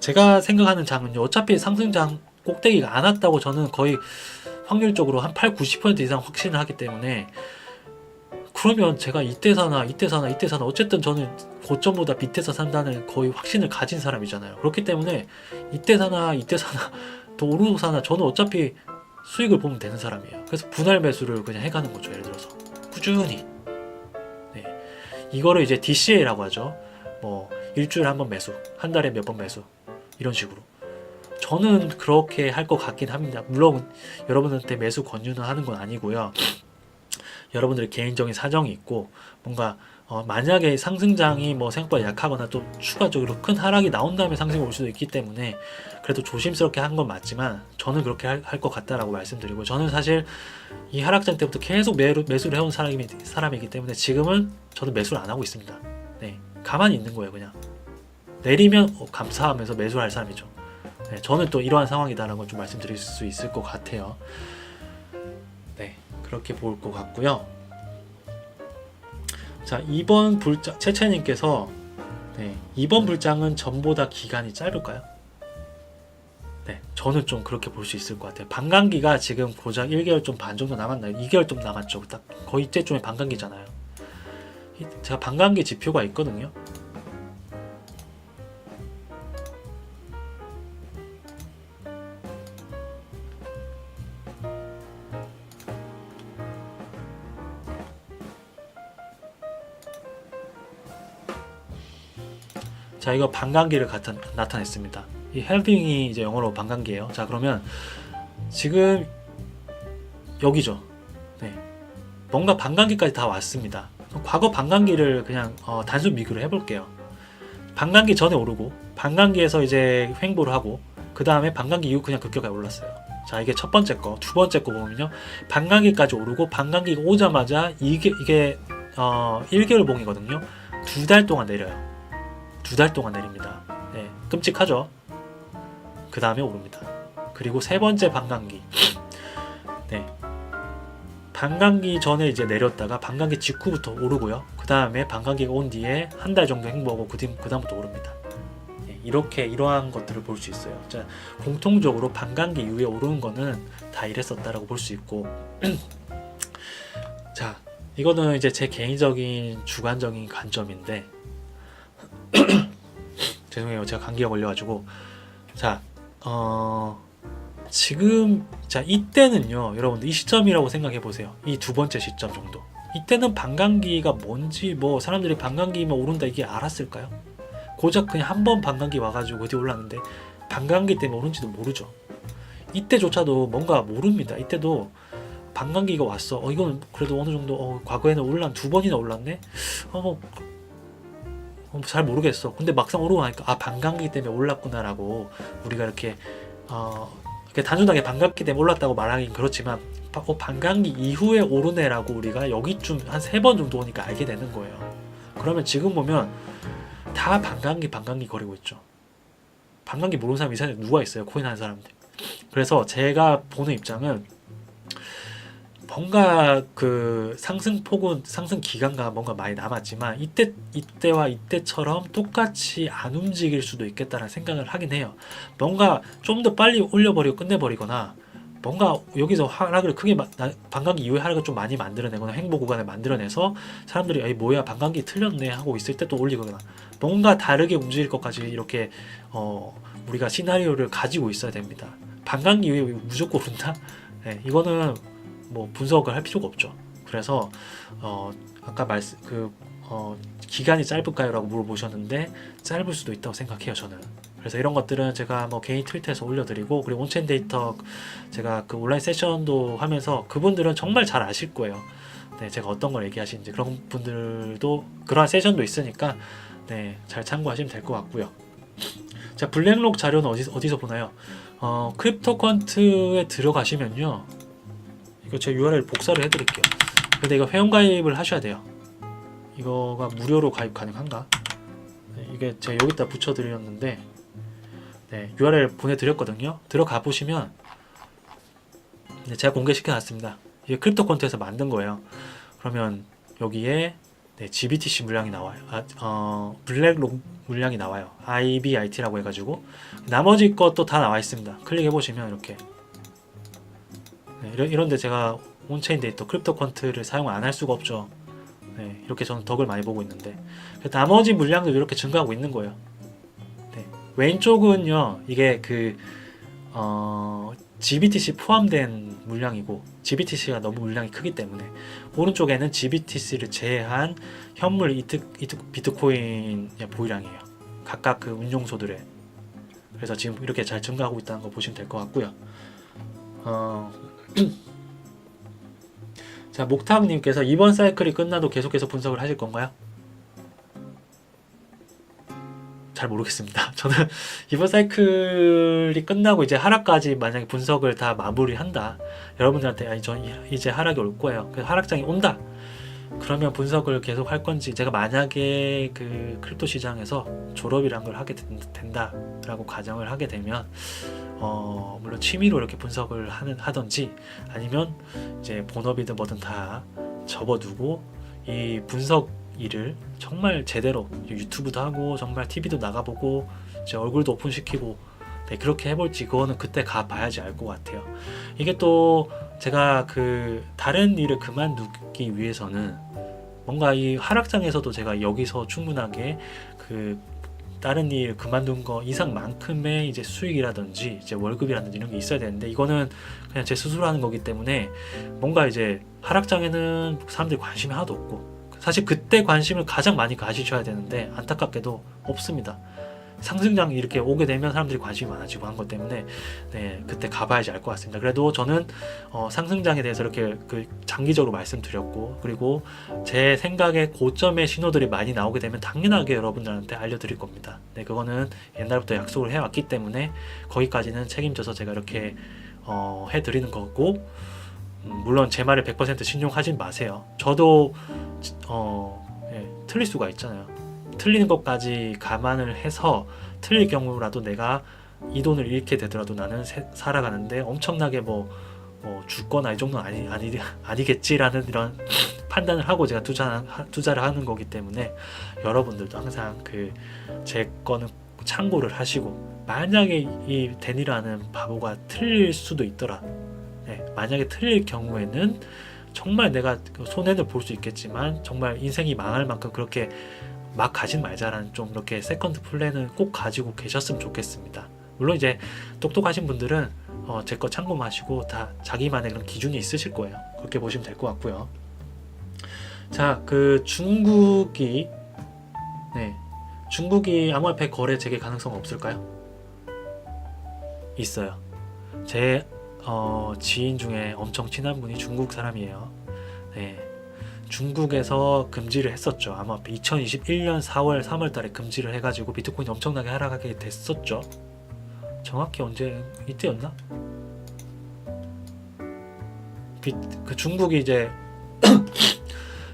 제가 생각하는 장은요. 어차피 상승장 꼭대기가 안 왔다고 저는 거의 확률적으로 한 8, 90% 이상 확신을 하기 때문에 그러면 제가 이때 사나 어쨌든 저는 고점보다 밑에서 산다는 거의 확신을 가진 사람이잖아요. 그렇기 때문에 이때 사나 더 오르고 사나 저는 어차피 수익을 보면 되는 사람이에요. 그래서 분할 매수를 그냥 해가는 거죠. 예를 들어서 꾸준히. 네. 이거를 이제 DCA라고 하죠. 뭐 일주일에 한 번 매수, 한 달에 몇 번 매수 이런 식으로. 저는 그렇게 할 것 같긴 합니다. 물론 여러분한테 매수 권유는 하는 건 아니고요. 여러분들의 개인적인 사정이 있고 뭔가 만약에 상승장이 뭐 생각보다 약하거나 또 추가적으로 큰 하락이 나온 다음에 상승이 올 수도 있기 때문에 그래도 조심스럽게 한 건 맞지만 저는 그렇게 할 것 같다라고 말씀드리고 저는 사실 이 하락장 때부터 계속 매수를 해온 사람이기 때문에 지금은 저는 매수를 안 하고 있습니다. 네, 가만히 있는 거예요. 그냥 내리면 감사하면서 매수를 할 사람이죠. 네, 저는 또 이러한 상황이다라는 걸 좀 말씀드릴 수 있을 것 같아요. 네, 그렇게 볼 것 같고요. 자, 2번 불장 채채님께서 네, 2번 불장은 전보다 기간이 짧을까요? 네, 저는 좀 그렇게 볼 수 있을 것 같아요. 반감기가 지금 고작 1개월 좀 반 정도 남았나요? 2개월 좀 남았죠. 딱 거의 이때쯤에 반감기잖아요. 제가 반감기 지표가 있거든요. 자, 이거 반감기를 나타냈습니다. 이 헬빙이 이제 영어로 반감기예요. 자, 그러면 지금 여기죠. 네, 뭔가 반감기까지 다 왔습니다. 과거 반감기를 그냥 단순 비교를 해볼게요. 반감기 전에 오르고 반감기에서 이제 횡보를 하고 그 다음에 반감기 이후 그냥 급격하게 올랐어요. 자, 이게 첫 번째 거. 두 번째 거 보면요, 반감기까지 오르고 반감기가 오자마자 이게 1개월 봉이거든요. 2달 동안 내려요. 2달 동안 내립니다. 네, 끔찍하죠. 그 다음에 오릅니다. 그리고 세 번째 반감기. 네, 반감기 전에 이제 내렸다가 반감기 직후부터 오르고요. 그 다음에 반감기가 온 뒤에 한 달 정도 행보하고 그 다음부터 오릅니다. 네, 이러한 것들을 볼 수 있어요. 자, 공통적으로 반감기 이후에 오르는 거는 다 이랬었다라고 볼 수 있고 자, 이거는 이제 제 개인적인 주관적인 관점인데 죄송해요. 제가 감기가 걸려가지고. 자, 지금, 자, 이때는요, 여러분들 이 시점이라고 생각해 보세요. 이 두 번째 시점 정도. 이때는 반감기가 뭔지, 뭐, 사람들이 반감기면 오른다 이게 알았을까요? 고작 그냥 한 번 반감기 와가지고 어디 올랐는데, 반감기 때문에 오른지도 모르죠. 이때조차도 뭔가 모릅니다. 이때도 반감기가 왔어. 이건 그래도 어느 정도, 과거에는 두 번이나 올랐네? 잘 모르겠어. 근데 막상 오르고 나니까 반감기 때문에 올랐구나라고 우리가 이렇게 단순하게 반감기 때문에 올랐다고 말하긴 그렇지만 반감기 이후에 오르네라고 우리가 여기쯤 한 3번 정도 오니까 알게 되는 거예요. 그러면 지금 보면 다 반감기 거리고 있죠. 반감기 모르는 사람 이 세상에 누가 있어요? 코인 하는 사람들. 그래서 제가 보는 입장은 뭔가 그 상승폭은 상승 기간과 뭔가 많이 남았지만 이때와 이때처럼 똑같이 안 움직일 수도 있겠다는 생각을 하긴 해요. 뭔가 좀 더 빨리 올려버리고 끝내버리거나 뭔가 여기서 하락을 크게 반감기 이후에 하락을 좀 많이 만들어내거나 횡보 구간을 만들어내서 사람들이 에이 뭐야 반감기 틀렸네 하고 있을 때 또 올리거나 뭔가 다르게 움직일 것까지 이렇게 우리가 시나리오를 가지고 있어야 됩니다. 반감기 이후에 무조건 오른다? 네, 이거는 뭐 분석을 할 필요가 없죠. 그래서 아까 기간이 짧을까요? 라고 물어보셨는데 짧을 수도 있다고 생각해요. 저는. 그래서 이런 것들은 제가 뭐 개인 트위터에서 올려드리고 그리고 온체인 데이터 제가 그 온라인 세션도 하면서 그분들은 정말 잘 아실 거예요. 네, 제가 어떤 걸 얘기하시는지 그런 분들도 그러한 세션도 있으니까 네, 잘 참고하시면 될 것 같고요. 자, 블랙록 자료는 어디서 보나요? 크립토퀀트에 들어가시면요. 이거 제가 URL 복사를 해드릴게요. 근데 이거 회원가입을 하셔야 돼요. 이거가 무료로 가입 가능한가? 네, 이게 제가 여기다 붙여드렸는데 네, URL 보내드렸거든요. 들어가 보시면 네, 제가 공개시켜놨습니다. 이게 크립토콘트에서 만든 거예요. 그러면 여기에 네, GBTC 물량이 나와요. 블랙록 물량이 나와요. IBIT라고 해가지고 나머지 것도 다 나와 있습니다. 클릭해 보시면 이렇게 네, 이런데 제가 온체인 데이터 크립토콘트를 사용 안 할 수가 없죠. 네, 이렇게 저는 덕을 많이 보고 있는데 나머지 물량도 이렇게 증가하고 있는 거예요. 네, 왼쪽은요 이게 GBTC 포함된 물량이고 GBTC가 너무 물량이 크기 때문에 오른쪽에는 GBTC를 제외한 현물 비트코인 보유량이에요. 각각 그 운용소들의. 그래서 지금 이렇게 잘 증가하고 있다는 거 보시면 될 것 같고요. 자, 목탁님께서 이번 사이클이 끝나도 계속해서 분석을 하실 건가요? 잘 모르겠습니다. 저는 이번 사이클이 끝나고 이제 하락까지 만약에 분석을 다 마무리한다. 여러분들한테 아니 전 이제 하락이 올 거예요. 그래서 하락장이 온다. 그러면 분석을 계속 할 건지 제가 만약에 그 크립토 시장에서 졸업이란 걸 하게 된다라고 가정을 하게 되면 물론 취미로 이렇게 분석을 하던지 아니면 이제 본업이든 뭐든 다 접어두고 이 분석 일을 정말 제대로 유튜브도 하고 정말 TV도 나가보고 제 얼굴도 오픈시키고 네, 그렇게 해볼지 그거는 그때 가봐야지 알 것 같아요. 이게 또 제가 그 다른 일을 그만두기 위해서는 뭔가 이 하락장에서도 제가 여기서 충분하게 그 다른 일 그만둔 거 이상만큼의 이제 수익이라든지 이제 월급이라든지 이런 게 있어야 되는데 이거는 그냥 제 스스로 하는 거기 때문에 뭔가 이제 하락장에는 사람들이 관심이 하나도 없고 사실 그때 관심을 가장 많이 가지셔야 되는데 안타깝게도 없습니다. 상승장이 이렇게 오게 되면 사람들이 관심이 많아지고 한 것 때문에 네, 그때 가봐야지 알 것 같습니다. 그래도 저는 상승장에 대해서 이렇게 그 장기적으로 말씀드렸고 그리고 제 생각에 고점의 신호들이 많이 나오게 되면 당연하게 여러분들한테 알려드릴 겁니다. 네, 그거는 옛날부터 약속을 해왔기 때문에 거기까지는 책임져서 제가 이렇게 해드리는 거고 물론 제 말을 100% 신용하진 마세요. 저도 틀릴 수가 있잖아요. 틀리는 것까지 감안을 해서 틀릴 경우라도 내가 이 돈을 잃게 되더라도 나는 살아가는데 엄청나게 죽거나 이 정도는 아니겠지라는 이런 판단을 하고 제가 투자를 하는 거기 때문에 여러분들도 항상 제 거는 참고를 하시고 만약에 이 데니라는 바보가 틀릴 수도 있더라. 네, 만약에 틀릴 경우에는 정말 내가 손해를 볼 수 있겠지만 정말 인생이 망할 만큼 그렇게 막 가진 말자라는 좀 이렇게 세컨드 플랜을 꼭 가지고 계셨으면 좋겠습니다. 물론 이제 똑똑하신 분들은 제 거 참고하시고 다 자기만의 그런 기준이 있으실 거예요. 그렇게 보시면 될 것 같고요. 자, 중국이 암호화폐 거래 재개 가능성 없을까요? 있어요. 제 지인 중에 엄청 친한 분이 중국 사람이에요. 네. 중국에서 금지를 했었죠. 아마 2021년 4월, 3월 달에 금지를 해가지고 비트코인이 엄청나게 하락하게 됐었죠. 정확히 언제 이때였나? 그 중국이 이제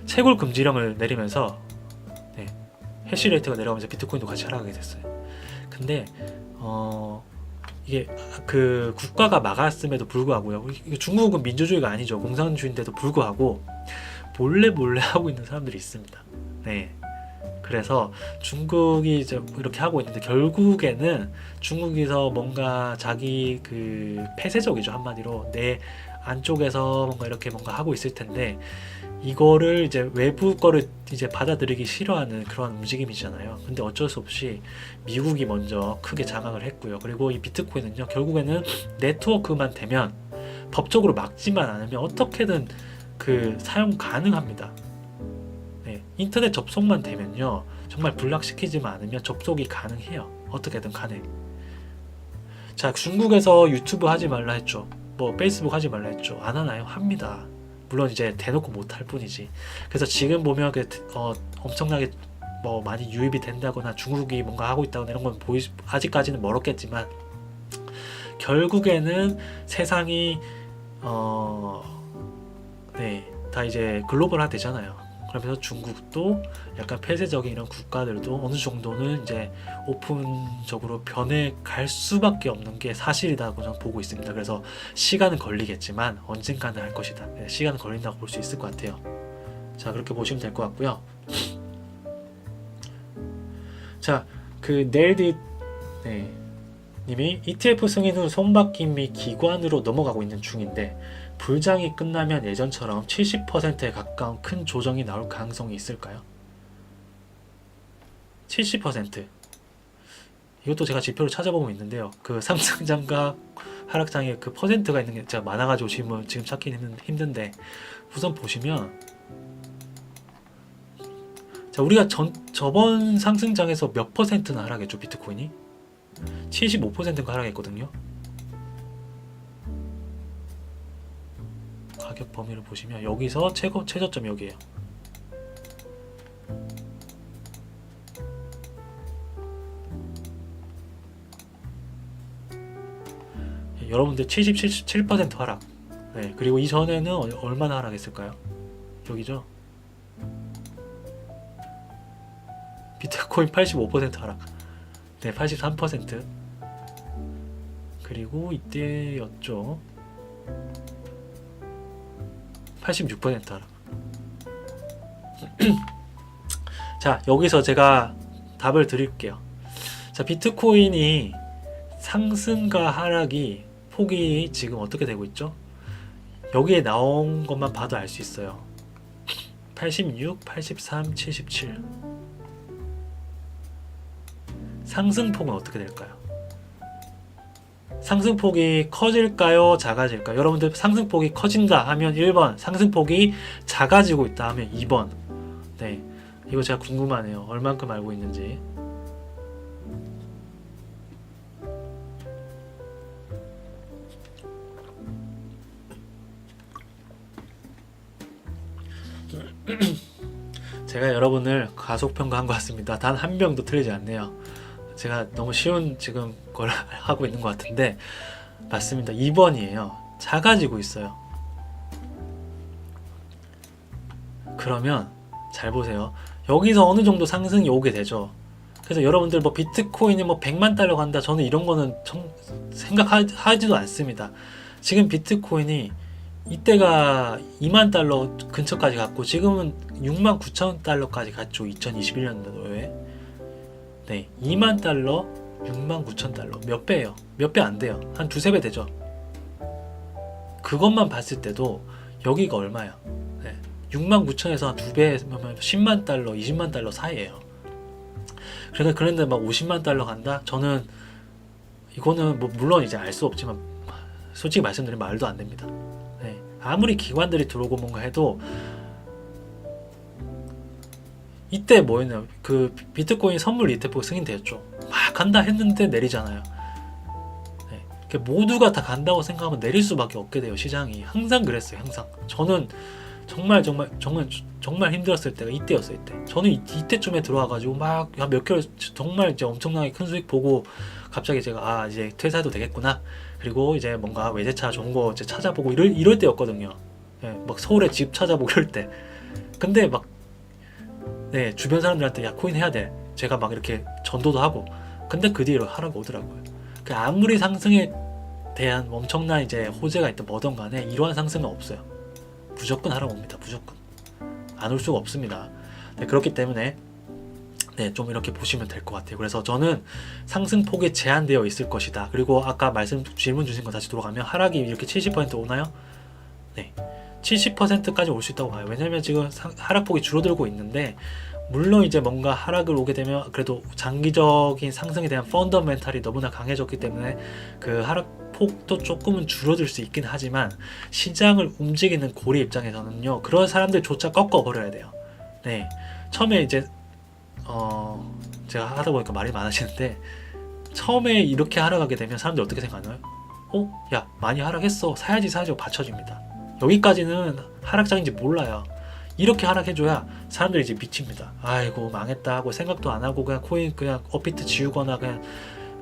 채굴 금지령을 내리면서 해시레이트가 내려가면서 비트코인도 같이 하락하게 됐어요. 근데 이게 그 국가가 막았음에도 불구하고요. 중국은 민주주의가 아니죠. 공산주의인데도 불구하고 몰래 하고 있는 사람들이 있습니다. 네. 그래서 중국이 이제 이렇게 하고 있는데 결국에는 중국에서 뭔가 자기 폐쇄적이죠. 한마디로 내 안쪽에서 뭔가 하고 있을 텐데 이거를 이제 외부 거를 이제 받아들이기 싫어하는 그런 움직임이잖아요. 근데 어쩔 수 없이 미국이 먼저 크게 장악을 했고요. 그리고 이 비트코인은요, 결국에는 네트워크만 되면 법적으로 막지만 않으면 어떻게든 사용 가능합니다. 네, 인터넷 접속만 되면요, 정말 불락시키지만 않으면 접속이 가능해요. 어떻게든 간에. 자, 중국에서 유튜브 하지 말라 했죠. 페이스북 하지 말라 했죠. 안 하나요? 합니다. 물론 이제 대놓고 못할 뿐이지. 그래서 지금 보면 엄청나게 많이 유입이 된다거나 중국이 뭔가 하고 있다거나 이런 건 아직까지는 멀었겠지만 결국에는 세상이 다 이제 글로벌화 되잖아요. 그러면서 중국도 약간 폐쇄적인 이런 국가들도 어느 정도는 이제 오픈적으로 변해갈 수밖에 없는 게 사실이라고 저는 보고 있습니다. 그래서 시간은 걸리겠지만 언젠가는 할 것이다. 시간은 걸린다고 볼 수 있을 것 같아요. 자, 그렇게 보시면 될 것 같고요. 자, 그 네일디 님이 ETF 승인 후 손바뀜 및 기관으로 넘어가고 있는 중인데 불장이 끝나면 예전처럼 70%에 가까운 큰 조정이 나올 가능성이 있을까요? 70%. 이것도 제가 지표를 찾아보고 있는데요. 그 상승장과 하락장에 그 퍼센트가 있는 게 제가 많아가지고 지금 찾기 힘든데 우선 보시면 자, 우리가 저번 상승장에서 몇 퍼센트나 하락했죠, 비트코인이? 75%가 하락했거든요. 가격 범위를 보시면 여기서 최저점이 여기에요. 여러분들 77% 하락. 네, 그리고 이전에는 얼마나 하락했을까요? 여기죠. 비트코인 85% 하락. 네, 83%. 그리고 이때였죠. 86% 하락. 자, 여기서 제가 답을 드릴게요. 자, 비트코인이 상승과 하락이 폭이 지금 어떻게 되고 있죠? 여기에 나온 것만 봐도 알 수 있어요. 86, 83, 77. 상승폭은 어떻게 될까요? 상승폭이 커질까요? 작아질까요? 여러분들 상승폭이 커진다 하면 1번, 상승폭이 작아지고 있다 하면 2번. 네, 이거 제가 궁금하네요. 얼만큼 알고 있는지. 제가 여러분을 가속평가한 것 같습니다. 단 한 명도 틀리지 않네요. 제가 너무 쉬운 지금 걸 하고 있는 것 같은데 맞습니다. 2번이에요. 작아지고 있어요. 그러면 잘 보세요. 여기서 어느 정도 상승이 오게 되죠. 그래서 여러분들 뭐 비트코인이 뭐 100만 달러 간다, 저는 이런 거는 생각하지도 않습니다. 지금 비트코인이 이때가 2만 달러 근처까지 갔고 지금은 6만 9천 달러까지 갔죠. 2021년도에. 네, 2만 달러, 6만 9천 달러. 몇 배예요? 몇 배 안 돼요. 한 두세 배 되죠. 그것만 봤을 때도 여기가 얼마야? 네, 6만 9천에서 한 두 배, 10만 달러, 20만 달러 사이예요. 그러니까 그런데 막 50만 달러 간다? 저는 이거는 뭐 물론 이제 알 수 없지만 솔직히 말씀드리면 말도 안 됩니다. 네, 아무리 기관들이 들어오고 뭔가 해도 이때 뭐였냐, 그 비트코인 선물 ETF 승인되었죠. 막 간다 했는데 내리잖아요. 네, 모두가 다 간다고 생각하면 내릴 수밖에 없게 돼요. 시장이 항상 그랬어요. 항상. 저는 정말 힘들었을 때가 이때였어요. 이때. 저는 이때쯤에 들어와가지고 막 몇 개월 정말 이제 엄청나게 큰 수익 보고 갑자기 제가 이제 퇴사해도 되겠구나. 그리고 이제 뭔가 외제차 좋은 거 이제 찾아보고 이럴 때였거든요. 네, 막 서울에 집 찾아보고 이럴 때. 근데 막 네, 주변 사람들한테 야 코인 해야 돼. 제가 막 이렇게 전도도 하고. 근데 그 뒤로 하라고 오더라고요. 그 아무리 상승에 대한 엄청난 이제 호재가 있든 뭐든 간에 이러한 상승은 없어요. 무조건 하라고 옵니다. 무조건. 안 올 수가 없습니다. 네, 그렇기 때문에 네, 좀 이렇게 보시면 될 것 같아요. 그래서 저는 상승폭이 제한되어 있을 것이다. 그리고 아까 질문 주신 거 다시 돌아가면 하락이 이렇게 70% 오나요? 네. 70%까지 올 수 있다고 봐요. 왜냐면 지금 하락폭이 줄어들고 있는데 물론 이제 뭔가 하락을 오게 되면 그래도 장기적인 상승에 대한 펀더멘탈이 너무나 강해졌기 때문에 그 하락폭도 조금은 줄어들 수 있긴 하지만 시장을 움직이는 고리 입장에서는요, 그런 사람들조차 꺾어버려야 돼요. 네, 처음에 이제 제가 하다 보니까 말이 많아지는데 처음에 이렇게 하락하게 되면 사람들이 어떻게 생각하나요? 야 많이 하락했어, 사야지 하고 받쳐줍니다. 여기까지는 하락장인지 몰라요. 이렇게 하락해줘야 사람들이 이제 미칩니다. 아이고 망했다 하고 생각도 안 하고 그냥 코인 그냥 업비트 지우거나 그냥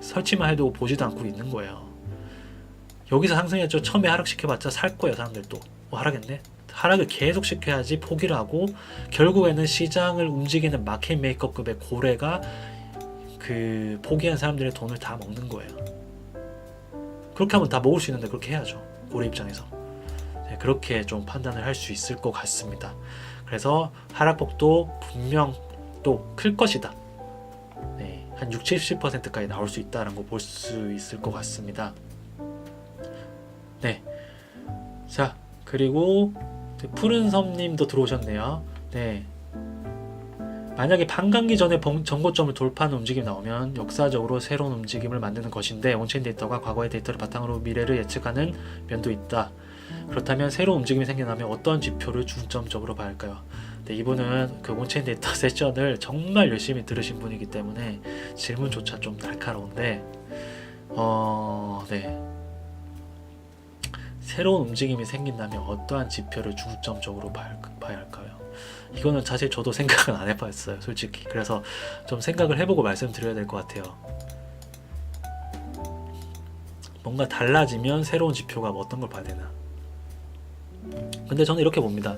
설치만 해도 보지도 않고 있는 거예요. 여기서 상승했죠. 처음에 하락시켜봤자 살 거예요. 사람들 또 하락했네. 하락을 계속 시켜야지 포기를 하고 결국에는 시장을 움직이는 마켓 메이커급의 고래가 그 포기한 사람들의 돈을 다 먹는 거예요. 그렇게 하면 다 먹을 수 있는데 그렇게 해야죠. 고래 입장에서. 네, 그렇게 좀 판단을 할 수 있을 것 같습니다. 그래서 하락폭도 분명 또 클 것이다. 네, 한 60-70%까지 나올 수 있다는 거 볼 수 있을 것 같습니다. 네. 자, 그리고 푸른섬님도 들어오셨네요. 네. 만약에 반감기 전에 전고점을 돌파하는 움직임이 나오면 역사적으로 새로운 움직임을 만드는 것인데 온체인 데이터가 과거의 데이터를 바탕으로 미래를 예측하는 면도 있다. 그렇다면 새로운 움직임이 생겨나면 어떤 지표를 중점적으로 봐야 할까요? 네, 이분은 그 온체인 데이터 세션을 정말 열심히 들으신 분이기 때문에 질문조차 좀 날카로운데 네. 새로운 움직임이 생긴다면 어떠한 지표를 중점적으로 봐야 할까요? 이거는 사실 저도 생각은 안 해봤어요, 솔직히. 그래서 좀 생각을 해보고 말씀드려야 될 것 같아요. 뭔가 달라지면 새로운 지표가 어떤 걸 봐야 되나. 근데 저는 이렇게 봅니다.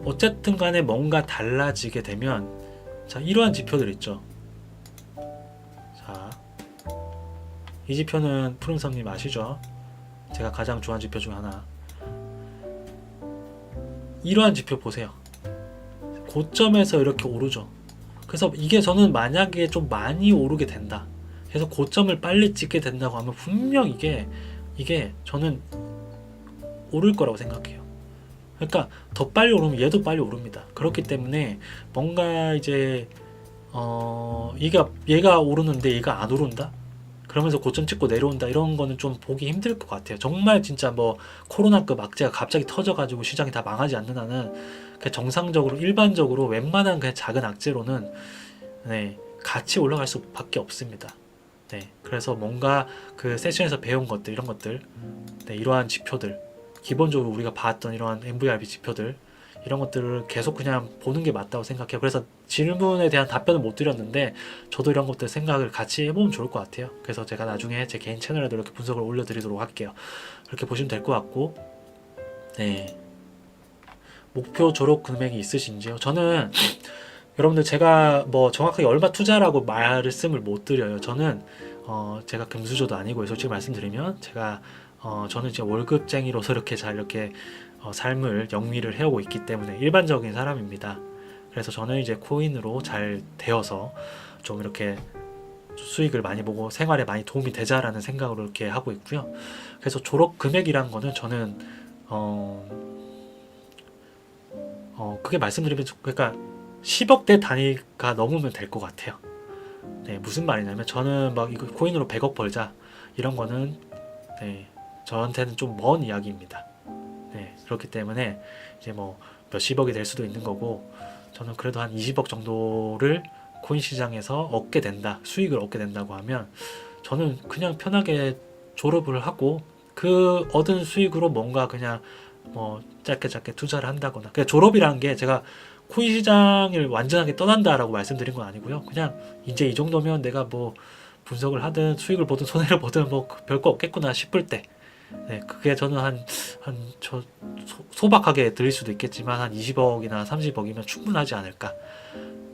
어쨌든 간에 뭔가 달라지게 되면, 자, 이러한 지표들 있죠. 자, 이 지표는 푸른섬님 아시죠? 제가 가장 좋아하는 지표 중 하나. 이러한 지표 보세요. 고점에서 이렇게 오르죠. 그래서 이게 저는 만약에 좀 많이 오르게 된다. 그래서 고점을 빨리 찍게 된다고 하면 분명 이게 저는 오를 거라고 생각해요. 그러니까 더 빨리 오르면 얘도 빨리 오릅니다. 그렇기 때문에 뭔가 이제 얘가 오르는데 얘가 안 오른다? 그러면서 고점 찍고 내려온다, 이런 거는 좀 보기 힘들 것 같아요. 정말 진짜 뭐 코로나급 악재가 갑자기 터져가지고 시장이 다 망하지 않는 한은 그냥 정상적으로 일반적으로 웬만한 그냥 작은 악재로는 네, 같이 올라갈 수밖에 없습니다. 네, 그래서 뭔가 그 세션에서 배운 것들, 이런 것들, 네, 이러한 지표들, 기본적으로 우리가 봤던 이러한 MVRV 지표들, 이런 것들을 계속 그냥 보는 게 맞다고 생각해요. 그래서 질문에 대한 답변을 못 드렸는데 저도 이런 것들 생각을 같이 해보면 좋을 것 같아요. 그래서 제가 나중에 제 개인 채널에도 이렇게 분석을 올려드리도록 할게요. 그렇게 보시면 될 것 같고, 네. 목표 졸업 금액이 있으신지요? 저는 여러분들 제가 뭐 정확하게 얼마 투자라고 말씀을 못 드려요. 저는 제가 금수저도 아니고요. 솔직히 말씀드리면 제가 저는 이제 월급쟁이로서 이렇게 잘 이렇게 삶을 영위를 해오고 있기 때문에 일반적인 사람입니다. 그래서 저는 이제 코인으로 잘 되어서 좀 이렇게 수익을 많이 보고 생활에 많이 도움이 되자라는 생각으로 이렇게 하고 있고요. 그래서 졸업 금액이란 거는 저는 그게 말씀드리면 그러니까 10억대 단위가 넘으면 될 것 같아요. 네, 무슨 말이냐면 저는 막 이거 코인으로 100억 벌자 이런 거는 네, 저한테는 좀 먼 이야기입니다. 네, 그렇기 때문에 이제 뭐 몇십억이 될 수도 있는 거고, 저는 그래도 한 20억 정도를 코인 시장에서 얻게 된다, 수익을 얻게 된다고 하면 저는 그냥 편하게 졸업을 하고 그 얻은 수익으로 뭔가 그냥 뭐 짧게 투자를 한다거나. 그냥 졸업이라는 게 제가 코인 시장을 완전하게 떠난다라고 말씀드린 건 아니고요. 그냥 이제 이 정도면 내가 뭐 분석을 하든 수익을 보든 손해를 보든 뭐 별거 없겠구나 싶을 때, 네, 그게 저는 소박하게 들릴 수도 있겠지만 한 20억이나 30억이면 충분하지 않을까.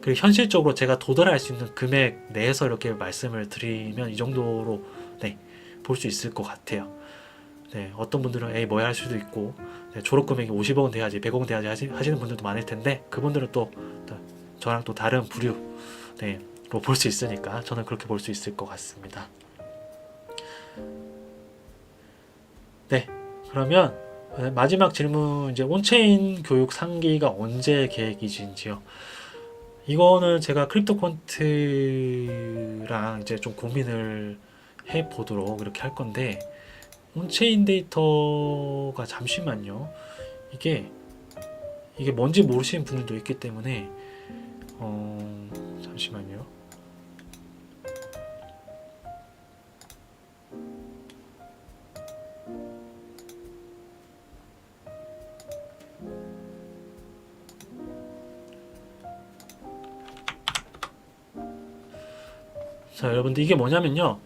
그리고 현실적으로 제가 도달할 수 있는 금액 내에서 이렇게 말씀을 드리면 이 정도로 네, 볼 수 있을 것 같아요. 네, 어떤 분들은 에이 뭐야 할 수도 있고, 네, 졸업 금액이 50억은 돼야지 100억은 돼야지 하시는 분들도 많을 텐데 그분들은 또 저랑 또 다른 부류, 네, 로 볼 수 있으니까 저는 그렇게 볼 수 있을 것 같습니다. 네, 그러면 마지막 질문, 이제 온체인 교육 상기가 언제 계획이신지요? 이거는 제가 크립토 퀀트랑 이제 좀 고민을 해 보도록 이렇게 할 건데, 온체인 데이터가 잠시만요. 이게 뭔지 모르시는 분들도 있기 때문에 잠시만요. 자, 여러분들 이게 뭐냐면요.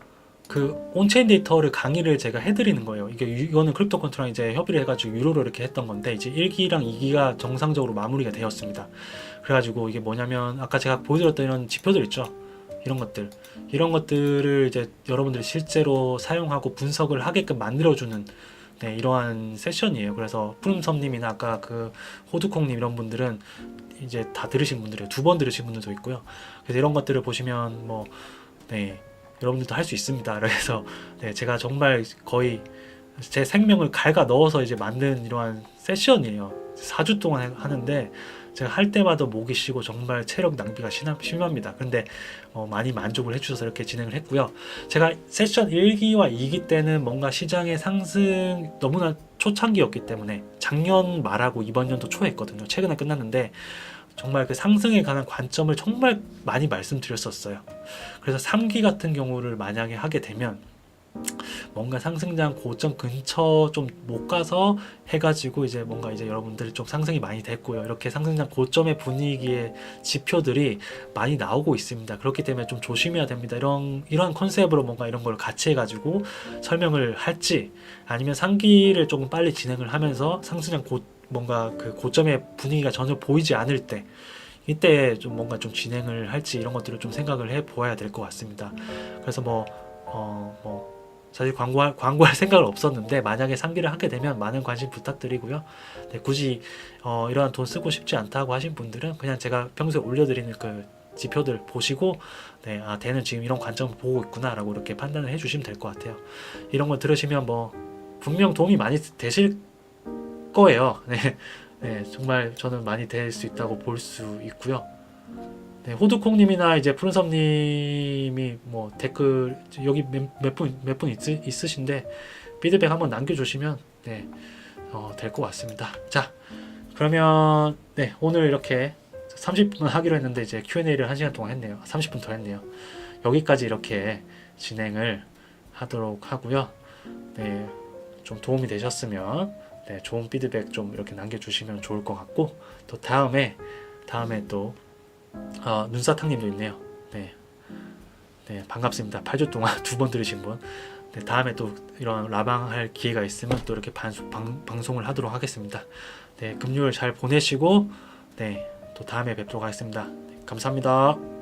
그 온체인 데이터를 강의를 제가 해드리는 거예요. 이거는 크립토 컨트롤랑 이제 협의를 해가지고 유로로 이렇게 했던 건데 이제 1기랑 2기가 정상적으로 마무리가 되었습니다. 그래가지고 이게 뭐냐면 아까 제가 보여드렸던 이런 지표들 있죠. 이런 것들을 이제 여러분들이 실제로 사용하고 분석을 하게끔 만들어주는 네, 이러한 세션이에요. 그래서 푸른섬님이나 아까 그 호두콩님 이런 분들은 이제 다 들으신 분들이에요. 2번 들으신 분들도 있고요. 그래서 이런 것들을 보시면 뭐 네, 여러분들도 할 수 있습니다. 그래서 네, 제가 정말 거의 제 생명을 갉아 넣어서 이제 만든 이러한 세션이에요. 4주 동안 하는데 제가 할 때마다 목이 쉬고 정말 체력 낭비가 심합니다. 근데 많이 만족을 해주셔서 이렇게 진행을 했고요. 제가 세션 1기와 2기 때는 뭔가 시장의 상승 너무나 초창기였기 때문에 작년 말하고 이번 연도 초에 했거든요. 최근에 끝났는데 정말 그 상승에 관한 관점을 정말 많이 말씀드렸었어요. 그래서 3기 같은 경우를 만약에 하게 되면 뭔가 상승장 고점 근처 좀 못 가서 해가지고 이제 뭔가 이제 여러분들 좀 상승이 많이 됐고요. 이렇게 상승장 고점의 분위기의 지표들이 많이 나오고 있습니다. 그렇기 때문에 좀 조심해야 됩니다. 이런 컨셉으로 뭔가 이런 걸 같이 해가지고 설명을 할지 아니면 상기를 조금 빨리 진행을 하면서 상승장 뭔가 그 고점의 분위기가 전혀 보이지 않을 때 이때 좀 뭔가 좀 진행을 할지 이런 것들을 좀 생각을 해 보아야 될 것 같습니다. 그래서 사실 광고할 생각은 없었는데 만약에 상기를 하게 되면 많은 관심 부탁드리고요. 네, 굳이 이러한 돈 쓰고 싶지 않다고 하신 분들은 그냥 제가 평소에 올려드리는 그 지표들 보시고 네, 걔는 지금 이런 관점을 보고 있구나 라고 이렇게 판단을 해주시면 될 것 같아요. 이런 걸 들으시면 분명 도움이 많이 되실 거예요. 네, 네, 정말 저는 많이 될 수 있다고 볼 수 있고요. 네, 호두콩님이나 이제 푸른섬님이 댓글 여기 몇 분 있으신데 피드백 한번 남겨주시면 네, 될 것 같습니다. 자, 그러면 네, 오늘 이렇게 30분 하기로 했는데 이제 Q&A를 1시간 동안 했네요. 30분 더 했네요. 여기까지 이렇게 진행을 하도록 하고요. 네, 좀 도움이 되셨으면 네, 좋은 피드백 좀 이렇게 남겨주시면 좋을 것 같고 또 다음에 또 눈사탕님도 있네요. 네, 네 반갑습니다. 8주 동안 2번 들으신 분. 네, 다음에 또 이런 라방 할 기회가 있으면 또 이렇게 방송을 하도록 하겠습니다. 네, 금요일 잘 보내시고 네, 또 다음에 뵙도록 하겠습니다. 네, 감사합니다.